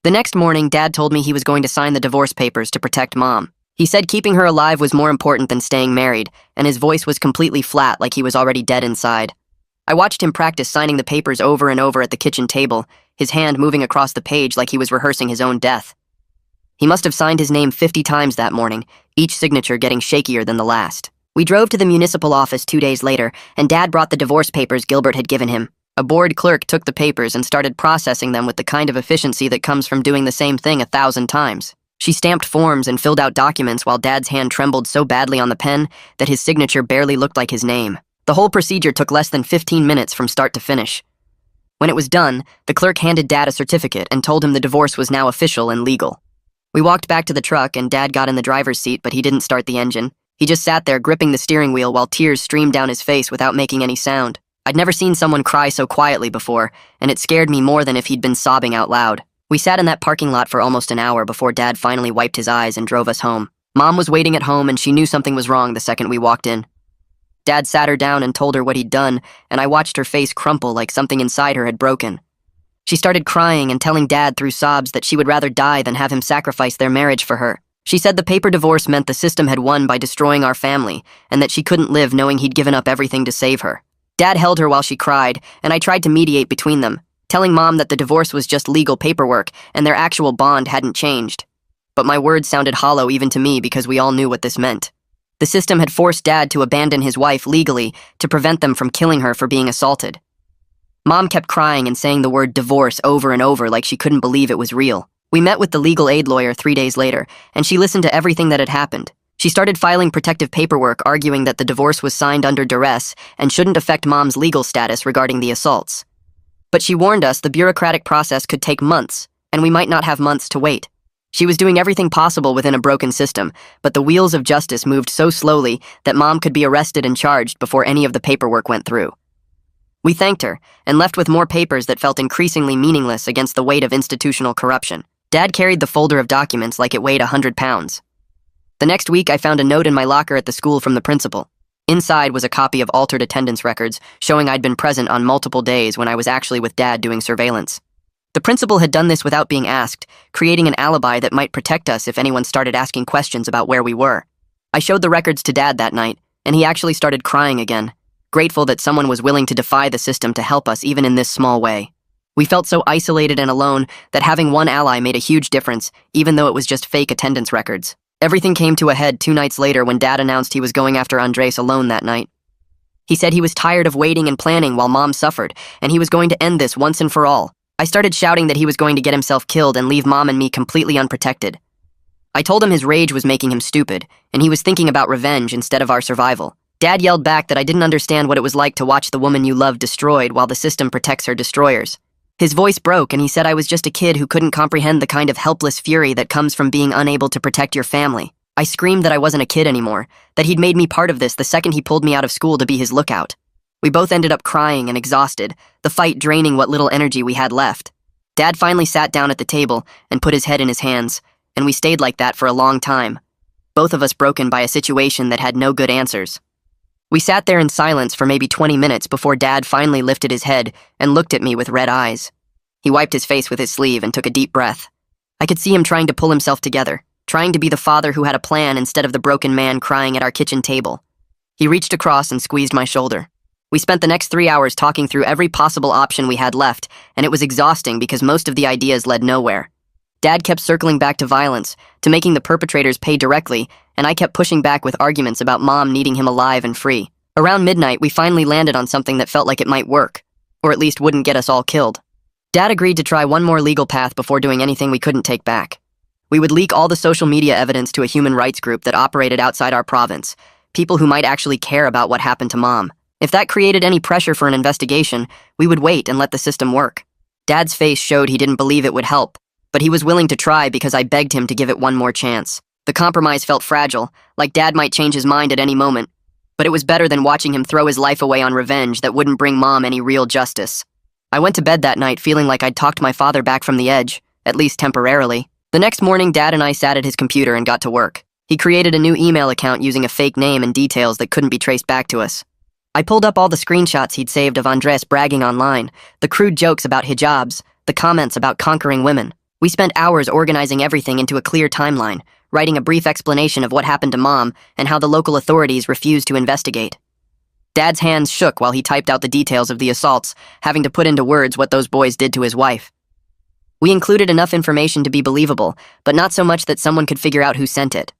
The next morning, Dad told me he was going to sign the divorce papers to protect Mom. He said keeping her alive was more important than staying married, and his voice was completely flat like he was already dead inside. I watched him practice signing the papers over and over at the kitchen table, his hand moving across the page like he was rehearsing his own death. He must have signed his name 50 times that morning, each signature getting shakier than the last. We drove to the municipal office 2 days later, and Dad brought the divorce papers Gilbert had given him. A bored clerk took the papers and started processing them with the kind of efficiency that comes from doing the same thing 1,000 times. She stamped forms and filled out documents while Dad's hand trembled so badly on the pen that his signature barely looked like his name. The whole procedure took less than 15 minutes from start to finish. When it was done, the clerk handed Dad a certificate and told him the divorce was now official and legal. We walked back to the truck and Dad got in the driver's seat, but he didn't start the engine. He just sat there gripping the steering wheel while tears streamed down his face without making any sound. I'd never seen someone cry so quietly before, and it scared me more than if he'd been sobbing out loud. We sat in that parking lot for almost an hour before Dad finally wiped his eyes and drove us home. Mom was waiting at home and she knew something was wrong the second we walked in. Dad sat her down and told her what he'd done, and I watched her face crumple like something inside her had broken. She started crying and telling Dad through sobs that she would rather die than have him sacrifice their marriage for her. She said the paper divorce meant the system had won by destroying our family, and that she couldn't live knowing he'd given up everything to save her. Dad held her while she cried, and I tried to mediate between them, telling Mom that the divorce was just legal paperwork and their actual bond hadn't changed. But my words sounded hollow even to me because we all knew what this meant. The system had forced Dad to abandon his wife legally to prevent them from killing her for being assaulted. Mom kept crying and saying the word divorce over and over like she couldn't believe it was real. We met with the legal aid lawyer 3 days later, and she listened to everything that had happened. She started filing protective paperwork arguing that the divorce was signed under duress and shouldn't affect Mom's legal status regarding the assaults. But she warned us the bureaucratic process could take months, and we might not have months to wait. She was doing everything possible within a broken system, but the wheels of justice moved so slowly that Mom could be arrested and charged before any of the paperwork went through. We thanked her, and left with more papers that felt increasingly meaningless against the weight of institutional corruption. Dad carried the folder of documents like it weighed 100 pounds. The next week, I found a note in my locker at the school from the principal. Inside was a copy of altered attendance records, showing I'd been present on multiple days when I was actually with Dad doing surveillance. The principal had done this without being asked, creating an alibi that might protect us if anyone started asking questions about where we were. I showed the records to Dad that night, and he actually started crying again, grateful that someone was willing to defy the system to help us even in this small way. We felt so isolated and alone that having one ally made a huge difference, even though it was just fake attendance records. Everything came to a head 2 nights later when Dad announced he was going after Andres alone that night. He said he was tired of waiting and planning while Mom suffered, and he was going to end this once and for all. I started shouting that he was going to get himself killed and leave Mom and me completely unprotected. I told him his rage was making him stupid, and he was thinking about revenge instead of our survival. Dad yelled back that I didn't understand what it was like to watch the woman you love destroyed while the system protects her destroyers. His voice broke, and he said I was just a kid who couldn't comprehend the kind of helpless fury that comes from being unable to protect your family. I screamed that I wasn't a kid anymore, that he'd made me part of this the second he pulled me out of school to be his lookout. We both ended up crying and exhausted, the fight draining what little energy we had left. Dad finally sat down at the table and put his head in his hands, and we stayed like that for a long time, both of us broken by a situation that had no good answers. We sat there in silence for maybe 20 minutes before Dad finally lifted his head and looked at me with red eyes. He wiped his face with his sleeve and took a deep breath. I could see him trying to pull himself together, trying to be the father who had a plan instead of the broken man crying at our kitchen table. He reached across and squeezed my shoulder. We spent the next 3 hours talking through every possible option we had left, and it was exhausting because most of the ideas led nowhere. Dad kept circling back to violence, to making the perpetrators pay directly, and I kept pushing back with arguments about Mom needing him alive and free. Around midnight, we finally landed on something that felt like it might work, or at least wouldn't get us all killed. Dad agreed to try one more legal path before doing anything we couldn't take back. We would leak all the social media evidence to a human rights group that operated outside our province, people who might actually care about what happened to Mom. If that created any pressure for an investigation, we would wait and let the system work. Dad's face showed he didn't believe it would help, but he was willing to try because I begged him to give it one more chance. The compromise felt fragile, like Dad might change his mind at any moment, but it was better than watching him throw his life away on revenge that wouldn't bring Mom any real justice. I went to bed that night feeling like I'd talked my father back from the edge, at least temporarily. The next morning, Dad and I sat at his computer and got to work. He created a new email account using a fake name and details that couldn't be traced back to us. I pulled up all the screenshots he'd saved of Andres bragging online, the crude jokes about hijabs, the comments about conquering women. We spent hours organizing everything into a clear timeline, writing a brief explanation of what happened to Mom and how the local authorities refused to investigate. Dad's hands shook while he typed out the details of the assaults, having to put into words what those boys did to his wife. We included enough information to be believable, but not so much that someone could figure out who sent it.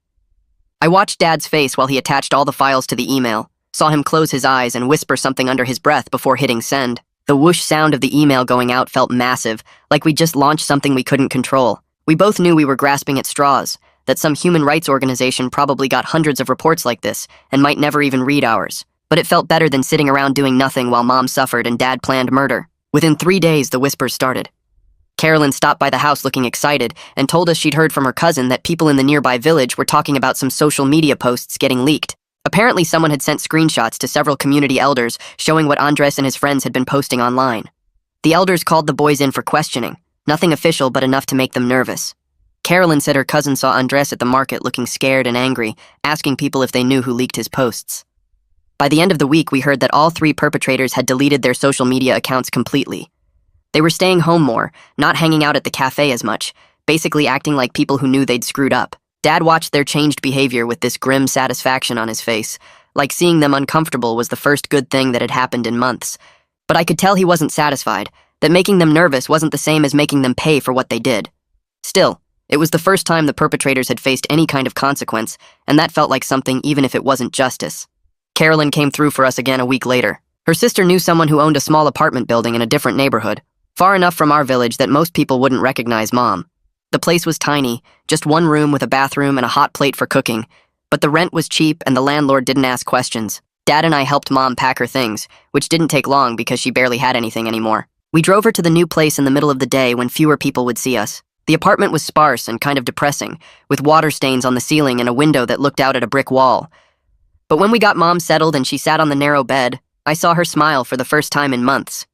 I watched Dad's face while he attached all the files to the email, saw him close his eyes and whisper something under his breath before hitting send. The whoosh sound of the email going out felt massive, like we just launched something we couldn't control. We both knew we were grasping at straws, that some human rights organization probably got hundreds of reports like this and might never even read ours. But it felt better than sitting around doing nothing while Mom suffered and Dad planned murder. Within 3 days, the whispers started. Carolyn stopped by the house looking excited and told us she'd heard from her cousin that people in the nearby village were talking about some social media posts getting leaked. Apparently, someone had sent screenshots to several community elders showing what Andres and his friends had been posting online. The elders called the boys in for questioning, nothing official but enough to make them nervous. Carolyn said her cousin saw Andres at the market looking scared and angry, asking people if they knew who leaked his posts. By the end of the week, we heard that all 3 perpetrators had deleted their social media accounts completely. They were staying home more, not hanging out at the cafe as much, basically acting like people who knew they'd screwed up. Dad watched their changed behavior with this grim satisfaction on his face, like seeing them uncomfortable was the first good thing that had happened in months. But I could tell he wasn't satisfied, that making them nervous wasn't the same as making them pay for what they did. Still, it was the first time the perpetrators had faced any kind of consequence, and that felt like something even if it wasn't justice. Carolyn came through for us again a week later. Her sister knew someone who owned a small apartment building in a different neighborhood, far enough from our village that most people wouldn't recognize Mom. The place was tiny, just one room with a bathroom and a hot plate for cooking, but the rent was cheap and the landlord didn't ask questions. Dad and I helped Mom pack her things, which didn't take long because she barely had anything anymore. We drove her to the new place in the middle of the day when fewer people would see us. The apartment was sparse and kind of depressing, with water stains on the ceiling and a window that looked out at a brick wall. But when we got Mom settled and she sat on the narrow bed, I saw her smile for the first time in months.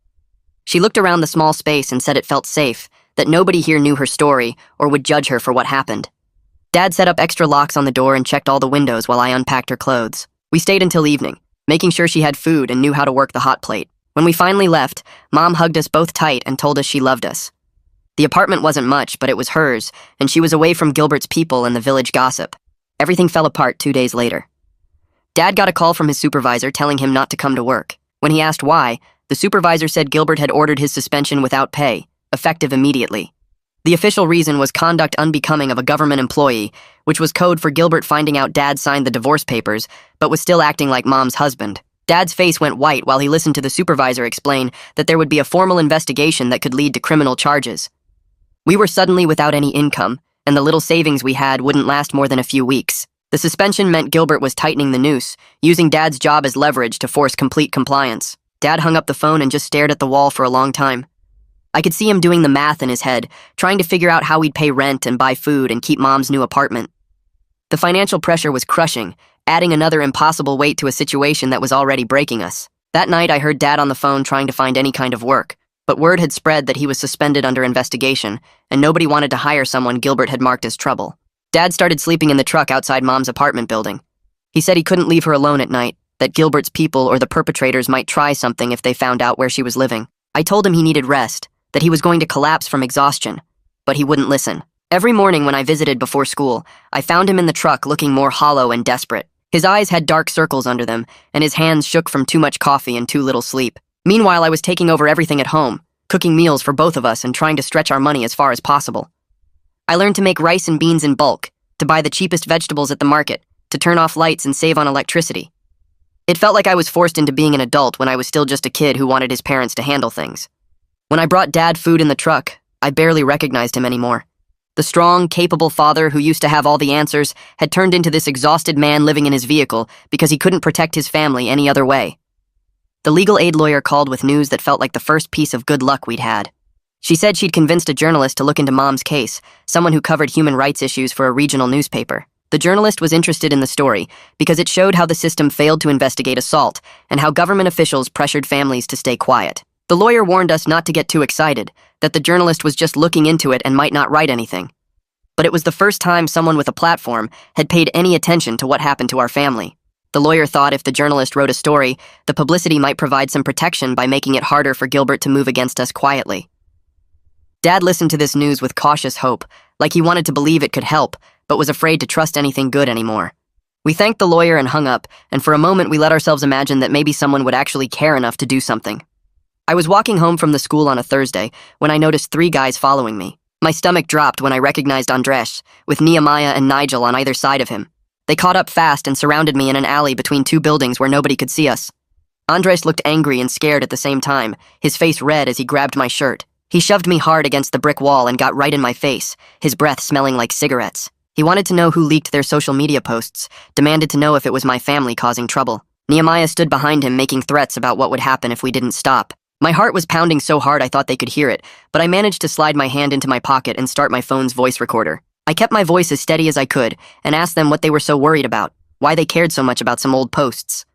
She looked around the small space and said it felt safe, that nobody here knew her story or would judge her for what happened. Dad set up extra locks on the door and checked all the windows while I unpacked her clothes. We stayed until evening, making sure she had food and knew how to work the hot plate. When we finally left, Mom hugged us both tight and told us she loved us. The apartment wasn't much, but it was hers, and she was away from Gilbert's people and the village gossip. Everything fell apart 2 days later. Dad got a call from his supervisor telling him not to come to work. When he asked why, the supervisor said Gilbert had ordered his suspension without pay, effective immediately. The official reason was conduct unbecoming of a government employee, which was code for Gilbert finding out Dad signed the divorce papers, but was still acting like Mom's husband. Dad's face went white while he listened to the supervisor explain that there would be a formal investigation that could lead to criminal charges. We were suddenly without any income, and the little savings we had wouldn't last more than a few weeks. The suspension meant Gilbert was tightening the noose, using Dad's job as leverage to force complete compliance. Dad hung up the phone and just stared at the wall for a long time. I could see him doing the math in his head, trying to figure out how we'd pay rent and buy food and keep Mom's new apartment. The financial pressure was crushing, adding another impossible weight to a situation that was already breaking us. That night, I heard Dad on the phone trying to find any kind of work, but word had spread that he was suspended under investigation, and nobody wanted to hire someone Gilbert had marked as trouble. Dad started sleeping in the truck outside Mom's apartment building. He said he couldn't leave her alone at night, that Gilbert's people or the perpetrators might try something if they found out where she was living. I told him he needed rest, that he was going to collapse from exhaustion, but he wouldn't listen. Every morning when I visited before school, I found him in the truck looking more hollow and desperate. His eyes had dark circles under them, and his hands shook from too much coffee and too little sleep. Meanwhile, I was taking over everything at home, cooking meals for both of us and trying to stretch our money as far as possible. I learned to make rice and beans in bulk, to buy the cheapest vegetables at the market, to turn off lights and save on electricity. It felt like I was forced into being an adult when I was still just a kid who wanted his parents to handle things. When I brought Dad food in the truck, I barely recognized him anymore. The strong, capable father who used to have all the answers had turned into this exhausted man living in his vehicle because he couldn't protect his family any other way. The legal aid lawyer called with news that felt like the first piece of good luck we'd had. She said she'd convinced a journalist to look into Mom's case, someone who covered human rights issues for a regional newspaper. The journalist was interested in the story because it showed how the system failed to investigate assault and how government officials pressured families to stay quiet. The lawyer warned us not to get too excited, that the journalist was just looking into it and might not write anything. But it was the first time someone with a platform had paid any attention to what happened to our family. The lawyer thought if the journalist wrote a story, the publicity might provide some protection by making it harder for Gilbert to move against us quietly. Dad listened to this news with cautious hope, like he wanted to believe it could help, but was afraid to trust anything good anymore. We thanked the lawyer and hung up, and for a moment we let ourselves imagine that maybe someone would actually care enough to do something. I was walking home from the school on a Thursday when I noticed 3 guys following me. My stomach dropped when I recognized Andres, with Nehemiah and Nigel on either side of him. They caught up fast and surrounded me in an alley between 2 buildings where nobody could see us. Andres looked angry and scared at the same time, his face red as he grabbed my shirt. He shoved me hard against the brick wall and got right in my face, his breath smelling like cigarettes. He wanted to know who leaked their social media posts, demanded to know if it was my family causing trouble. Nehemiah stood behind him making threats about what would happen if we didn't stop. My heart was pounding so hard I thought they could hear it, but I managed to slide my hand into my pocket and start my phone's voice recorder. I kept my voice as steady as I could and asked them what they were so worried about, why they cared so much about some old posts.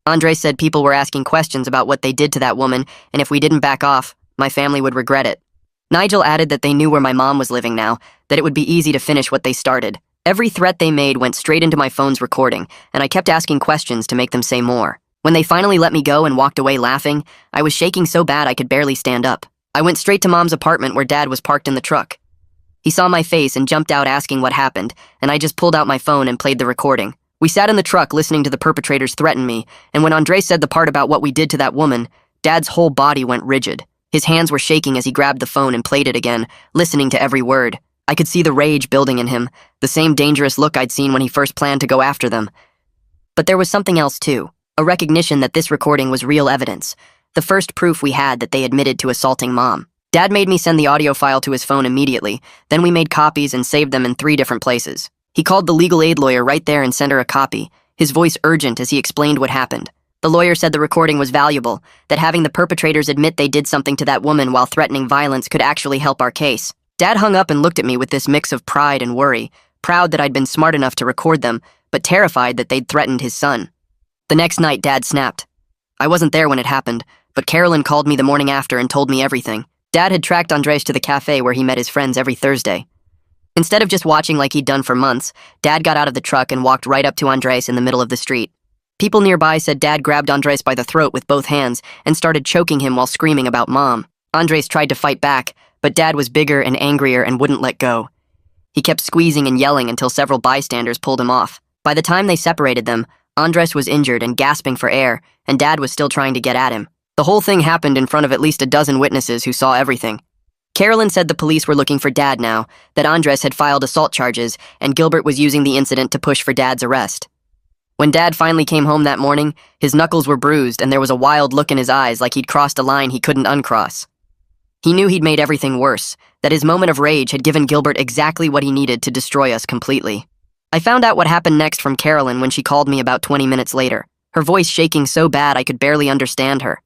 Andres said people were asking questions about what they did to that woman, and if we didn't back off, my family would regret it. Nigel added that they knew where my mom was living now, that it would be easy to finish what they started. Every threat they made went straight into my phone's recording, and I kept asking questions to make them say more. When they finally let me go and walked away laughing, I was shaking so bad I could barely stand up. I went straight to Mom's apartment where Dad was parked in the truck. He saw my face and jumped out asking what happened, and I just pulled out my phone and played the recording. We sat in the truck listening to the perpetrators threaten me, and when Andres said the part about what we did to that woman, Dad's whole body went rigid. His hands were shaking as he grabbed the phone and played it again, listening to every word. I could see the rage building in him, the same dangerous look I'd seen when he first planned to go after them. But there was something else too, a recognition that this recording was real evidence, the first proof we had that they admitted to assaulting Mom. Dad made me send the audio file to his phone immediately, then we made copies and saved them in 3 different places. He called the legal aid lawyer right there and sent her a copy, his voice urgent as he explained what happened. The lawyer said the recording was valuable, that having the perpetrators admit they did something to that woman while threatening violence could actually help our case. Dad hung up and looked at me with this mix of pride and worry, proud that I'd been smart enough to record them, but terrified that they'd threatened his son. The next night, Dad snapped. I wasn't there when it happened, but Carolyn called me the morning after and told me everything. Dad had tracked Andres to the cafe where he met his friends every Thursday. Instead of just watching like he'd done for months, Dad got out of the truck and walked right up to Andres in the middle of the street. People nearby said Dad grabbed Andres by the throat with both hands and started choking him while screaming about Mom. Andres tried to fight back, but Dad was bigger and angrier and wouldn't let go. He kept squeezing and yelling until several bystanders pulled him off. By the time they separated them, Andres was injured and gasping for air, and Dad was still trying to get at him. The whole thing happened in front of at least a dozen witnesses who saw everything. Carolyn said the police were looking for Dad now, that Andres had filed assault charges, and Gilbert was using the incident to push for Dad's arrest. When Dad finally came home that morning, his knuckles were bruised and there was a wild look in his eyes like he'd crossed a line he couldn't uncross. He knew he'd made everything worse, that his moment of rage had given Gilbert exactly what he needed to destroy us completely. I found out what happened next from Carolyn when she called me about 20 minutes later, her voice shaking so bad I could barely understand her.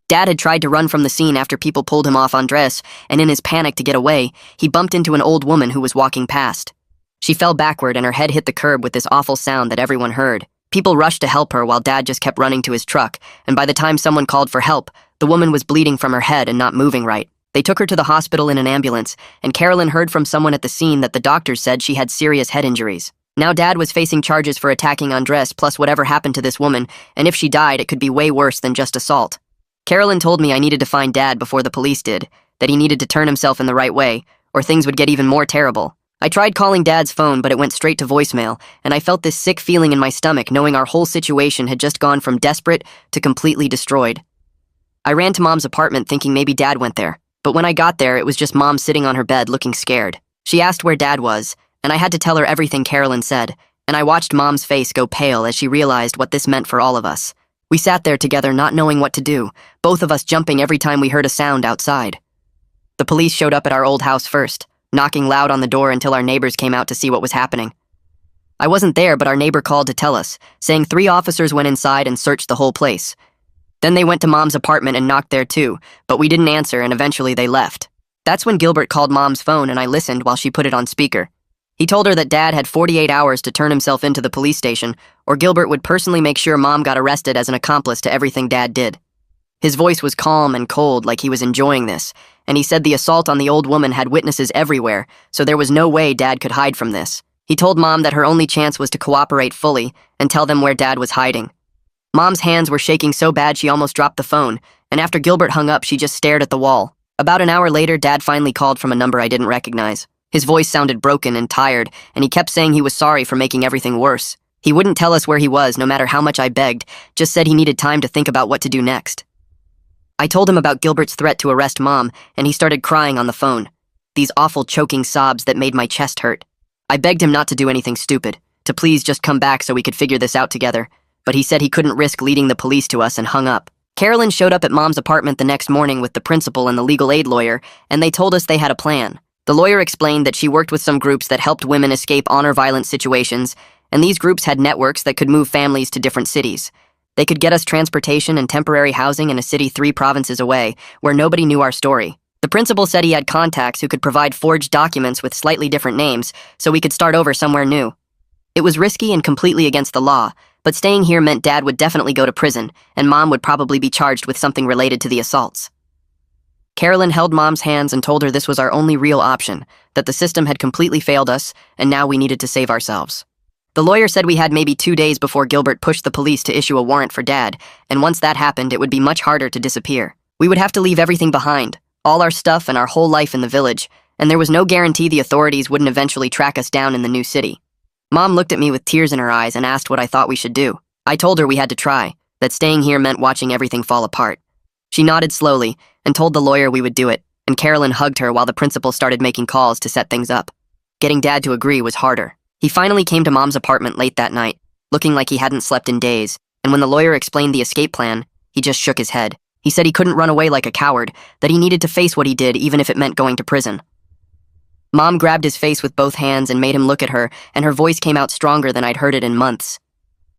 Dad had tried to run from the scene after people pulled him off Andres, and in his panic to get away, he bumped into an old woman who was walking past. She fell backward and her head hit the curb with this awful sound that everyone heard. People rushed to help her while Dad just kept running to his truck, and by the time someone called for help, the woman was bleeding from her head and not moving right. They took her to the hospital in an ambulance, and Carolyn heard from someone at the scene that the doctors said she had serious head injuries. Now Dad was facing charges for attacking Andres plus whatever happened to this woman, and if she died, it could be way worse than just assault. Carolyn told me I needed to find Dad before the police did, that he needed to turn himself in the right way, or things would get even more terrible. I tried calling Dad's phone, but it went straight to voicemail, and I felt this sick feeling in my stomach knowing our whole situation had just gone from desperate to completely destroyed. I ran to Mom's apartment thinking maybe Dad went there, but when I got there, it was just Mom sitting on her bed looking scared. She asked where Dad was, and I had to tell her everything Carolyn said, and I watched Mom's face go pale as she realized what this meant for all of us. We sat there together not knowing what to do, both of us jumping every time we heard a sound outside. The police showed up at our old house first, knocking loud on the door until our neighbors came out to see what was happening. I wasn't there, but our neighbor called to tell us, saying 3 officers went inside and searched the whole place. Then they went to Mom's apartment and knocked there too, but we didn't answer and eventually they left. That's when Gilbert called Mom's phone and I listened while she put it on speaker. He told her that Dad had 48 hours to turn himself into the police station, or Gilbert would personally make sure Mom got arrested as an accomplice to everything Dad did. His voice was calm and cold, like he was enjoying this, and he said the assault on the old woman had witnesses everywhere, so there was no way Dad could hide from this. He told Mom that her only chance was to cooperate fully and tell them where Dad was hiding. Mom's hands were shaking so bad she almost dropped the phone, and after Gilbert hung up, she just stared at the wall. About an hour later, Dad finally called from a number I didn't recognize. His voice sounded broken and tired, and he kept saying he was sorry for making everything worse. He wouldn't tell us where he was, no matter how much I begged, just said he needed time to think about what to do next. I told him about Gilbert's threat to arrest Mom, and he started crying on the phone. These awful choking sobs that made my chest hurt. I begged him not to do anything stupid, to please just come back so we could figure this out together, but he said he couldn't risk leading the police to us and hung up. Carolyn showed up at Mom's apartment the next morning with the principal and the legal aid lawyer, and they told us they had a plan. The lawyer explained that she worked with some groups that helped women escape honor violence situations, and these groups had networks that could move families to different cities. They could get us transportation and temporary housing in a city 3 provinces away, where nobody knew our story. The principal said he had contacts who could provide forged documents with slightly different names, so we could start over somewhere new. It was risky and completely against the law, but staying here meant Dad would definitely go to prison, and Mom would probably be charged with something related to the assaults. Carolyn held Mom's hands and told her this was our only real option, that the system had completely failed us, and now we needed to save ourselves. The lawyer said we had maybe 2 days before Gilbert pushed the police to issue a warrant for Dad, and once that happened, it would be much harder to disappear. We would have to leave everything behind, all our stuff and our whole life in the village, and there was no guarantee the authorities wouldn't eventually track us down in the new city. Mom looked at me with tears in her eyes and asked what I thought we should do. I told her we had to try, that staying here meant watching everything fall apart. She nodded slowly and told the lawyer we would do it, and Carolyn hugged her while the principal started making calls to set things up. Getting Dad to agree was harder. He finally came to Mom's apartment late that night, looking like he hadn't slept in days, and when the lawyer explained the escape plan, he just shook his head. He said he couldn't run away like a coward, that he needed to face what he did even if it meant going to prison. Mom grabbed his face with both hands and made him look at her, and her voice came out stronger than I'd heard it in months.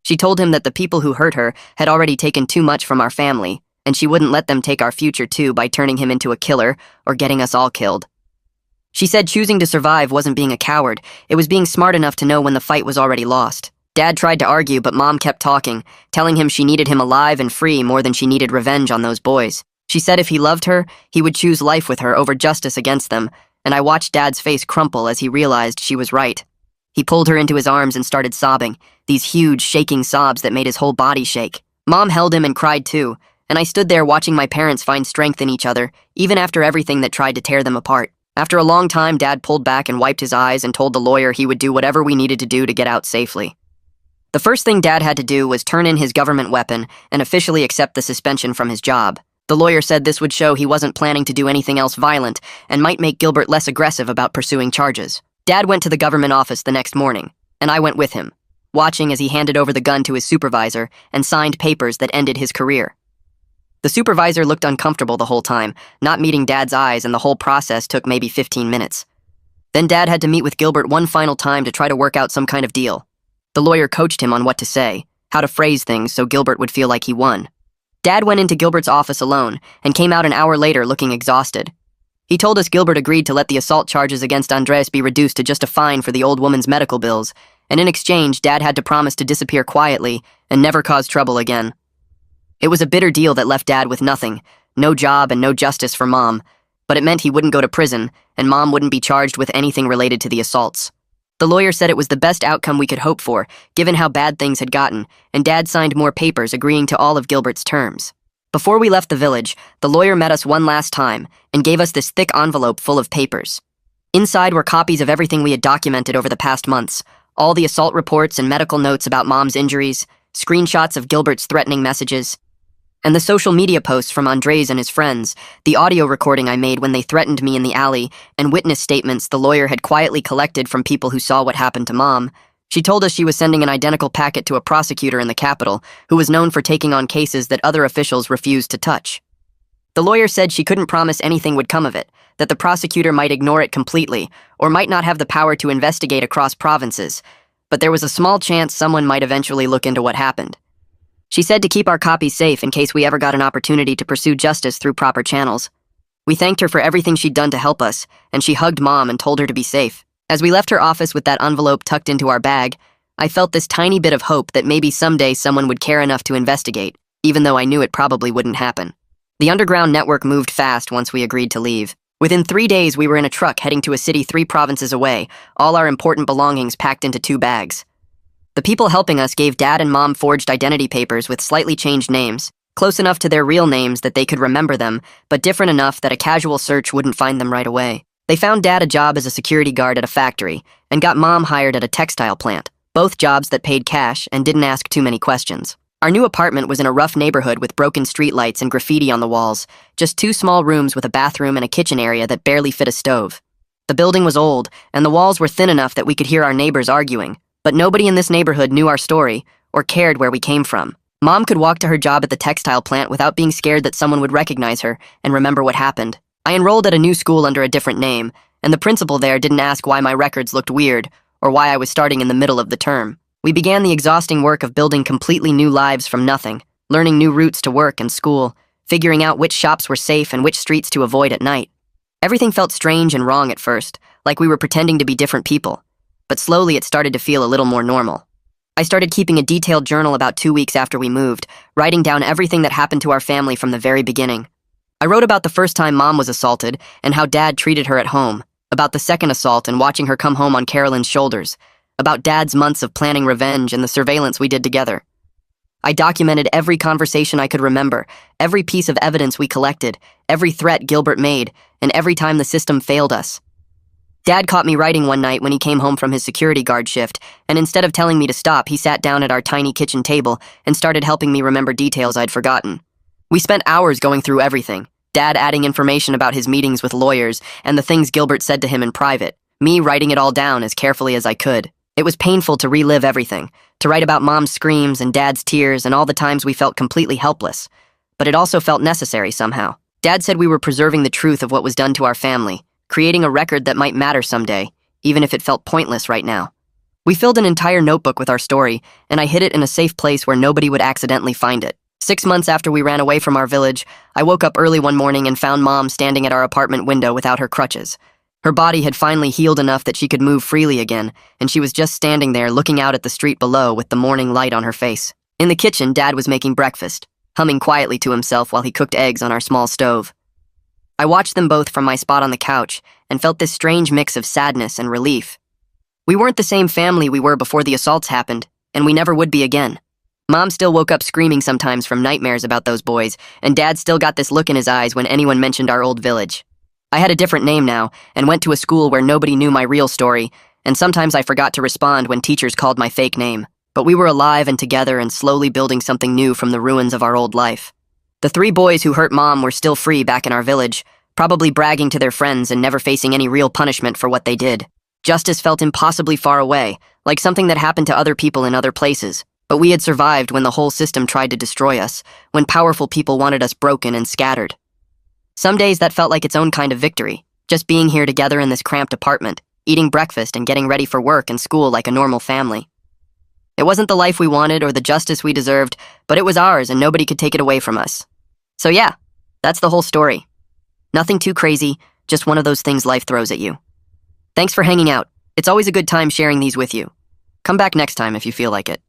She told him that the people who hurt her had already taken too much from our family, and she wouldn't let them take our future too by turning him into a killer or getting us all killed. She said choosing to survive wasn't being a coward, it was being smart enough to know when the fight was already lost. Dad tried to argue, but Mom kept talking, telling him she needed him alive and free more than she needed revenge on those boys. She said if he loved her, he would choose life with her over justice against them, and I watched Dad's face crumple as he realized she was right. He pulled her into his arms and started sobbing, these huge, shaking sobs that made his whole body shake. Mom held him and cried too, and I stood there watching my parents find strength in each other, even after everything that tried to tear them apart. After a long time, Dad pulled back and wiped his eyes and told the lawyer he would do whatever we needed to do to get out safely. The first thing Dad had to do was turn in his government weapon and officially accept the suspension from his job. The lawyer said this would show he wasn't planning to do anything else violent and might make Gilbert less aggressive about pursuing charges. Dad went to the government office the next morning, and I went with him, watching as he handed over the gun to his supervisor and signed papers that ended his career. The supervisor looked uncomfortable the whole time, not meeting Dad's eyes, and the whole process took maybe 15 minutes. Then Dad had to meet with Gilbert one final time to try to work out some kind of deal. The lawyer coached him on what to say, how to phrase things so Gilbert would feel like he won. Dad went into Gilbert's office alone and came out an hour later looking exhausted. He told us Gilbert agreed to let the assault charges against Andres be reduced to just a fine for the old woman's medical bills, and in exchange, Dad had to promise to disappear quietly and never cause trouble again. It was a bitter deal that left Dad with nothing, no job and no justice for Mom, but it meant he wouldn't go to prison, and Mom wouldn't be charged with anything related to the assaults. The lawyer said it was the best outcome we could hope for, given how bad things had gotten, and Dad signed more papers agreeing to all of Gilbert's terms. Before we left the village, the lawyer met us one last time and gave us this thick envelope full of papers. Inside were copies of everything we had documented over the past months, all the assault reports and medical notes about Mom's injuries, screenshots of Gilbert's threatening messages, and the social media posts from Andres and his friends, the audio recording I made when they threatened me in the alley, and witness statements the lawyer had quietly collected from people who saw what happened to Mom. She told us she was sending an identical packet to a prosecutor in the capital, who was known for taking on cases that other officials refused to touch. The lawyer said she couldn't promise anything would come of it, that the prosecutor might ignore it completely, or might not have the power to investigate across provinces, but there was a small chance someone might eventually look into what happened. She said to keep our copies safe in case we ever got an opportunity to pursue justice through proper channels. We thanked her for everything she'd done to help us, and she hugged Mom and told her to be safe. As we left her office with that envelope tucked into our bag, I felt this tiny bit of hope that maybe someday someone would care enough to investigate, even though I knew it probably wouldn't happen. The underground network moved fast once we agreed to leave. Within 3 days, we were in a truck heading to a city 3 provinces away, all our important belongings packed into 2 bags. The people helping us gave Dad and Mom forged identity papers with slightly changed names, close enough to their real names that they could remember them, but different enough that a casual search wouldn't find them right away. They found Dad a job as a security guard at a factory, and got Mom hired at a textile plant, both jobs that paid cash and didn't ask too many questions. Our new apartment was in a rough neighborhood with broken streetlights and graffiti on the walls, just 2 small rooms with a bathroom and a kitchen area that barely fit a stove. The building was old, and the walls were thin enough that we could hear our neighbors arguing, but nobody in this neighborhood knew our story or cared where we came from. Mom could walk to her job at the textile plant without being scared that someone would recognize her and remember what happened. I enrolled at a new school under a different name, and the principal there didn't ask why my records looked weird or why I was starting in the middle of the term. We began the exhausting work of building completely new lives from nothing, learning new routes to work and school, figuring out which shops were safe and which streets to avoid at night. Everything felt strange and wrong at first, like we were pretending to be different people, but slowly it started to feel a little more normal. I started keeping a detailed journal about 2 weeks after we moved, writing down everything that happened to our family from the very beginning. I wrote about the first time Mom was assaulted and how Dad treated her at home, about the second assault and watching her come home on Carolyn's shoulders, about Dad's months of planning revenge and the surveillance we did together. I documented every conversation I could remember, every piece of evidence we collected, every threat Gilbert made, and every time the system failed us. Dad caught me writing one night when he came home from his security guard shift, and instead of telling me to stop, he sat down at our tiny kitchen table and started helping me remember details I'd forgotten. We spent hours going through everything, Dad adding information about his meetings with lawyers and the things Gilbert said to him in private, me writing it all down as carefully as I could. It was painful to relive everything, to write about Mom's screams and Dad's tears and all the times we felt completely helpless. But it also felt necessary somehow. Dad said we were preserving the truth of what was done to our family, creating a record that might matter someday, even if it felt pointless right now. We filled an entire notebook with our story, and I hid it in a safe place where nobody would accidentally find it. 6 months after we ran away from our village, I woke up early one morning and found Mom standing at our apartment window without her crutches. Her body had finally healed enough that she could move freely again, and she was just standing there looking out at the street below with the morning light on her face. In the kitchen, Dad was making breakfast, humming quietly to himself while he cooked eggs on our small stove. I watched them both from my spot on the couch and felt this strange mix of sadness and relief. We weren't the same family we were before the assaults happened, and we never would be again. Mom still woke up screaming sometimes from nightmares about those boys, and Dad still got this look in his eyes when anyone mentioned our old village. I had a different name now, and went to a school where nobody knew my real story, and sometimes I forgot to respond when teachers called my fake name. But we were alive and together and slowly building something new from the ruins of our old life. The 3 boys who hurt Mom were still free back in our village, probably bragging to their friends and never facing any real punishment for what they did. Justice felt impossibly far away, like something that happened to other people in other places. But we had survived when the whole system tried to destroy us, when powerful people wanted us broken and scattered. Some days that felt like its own kind of victory, just being here together in this cramped apartment, eating breakfast and getting ready for work and school like a normal family. It wasn't the life we wanted or the justice we deserved, but it was ours and nobody could take it away from us. So yeah, that's the whole story. Nothing too crazy, just one of those things life throws at you. Thanks for hanging out. It's always a good time sharing these with you. Come back next time if you feel like it.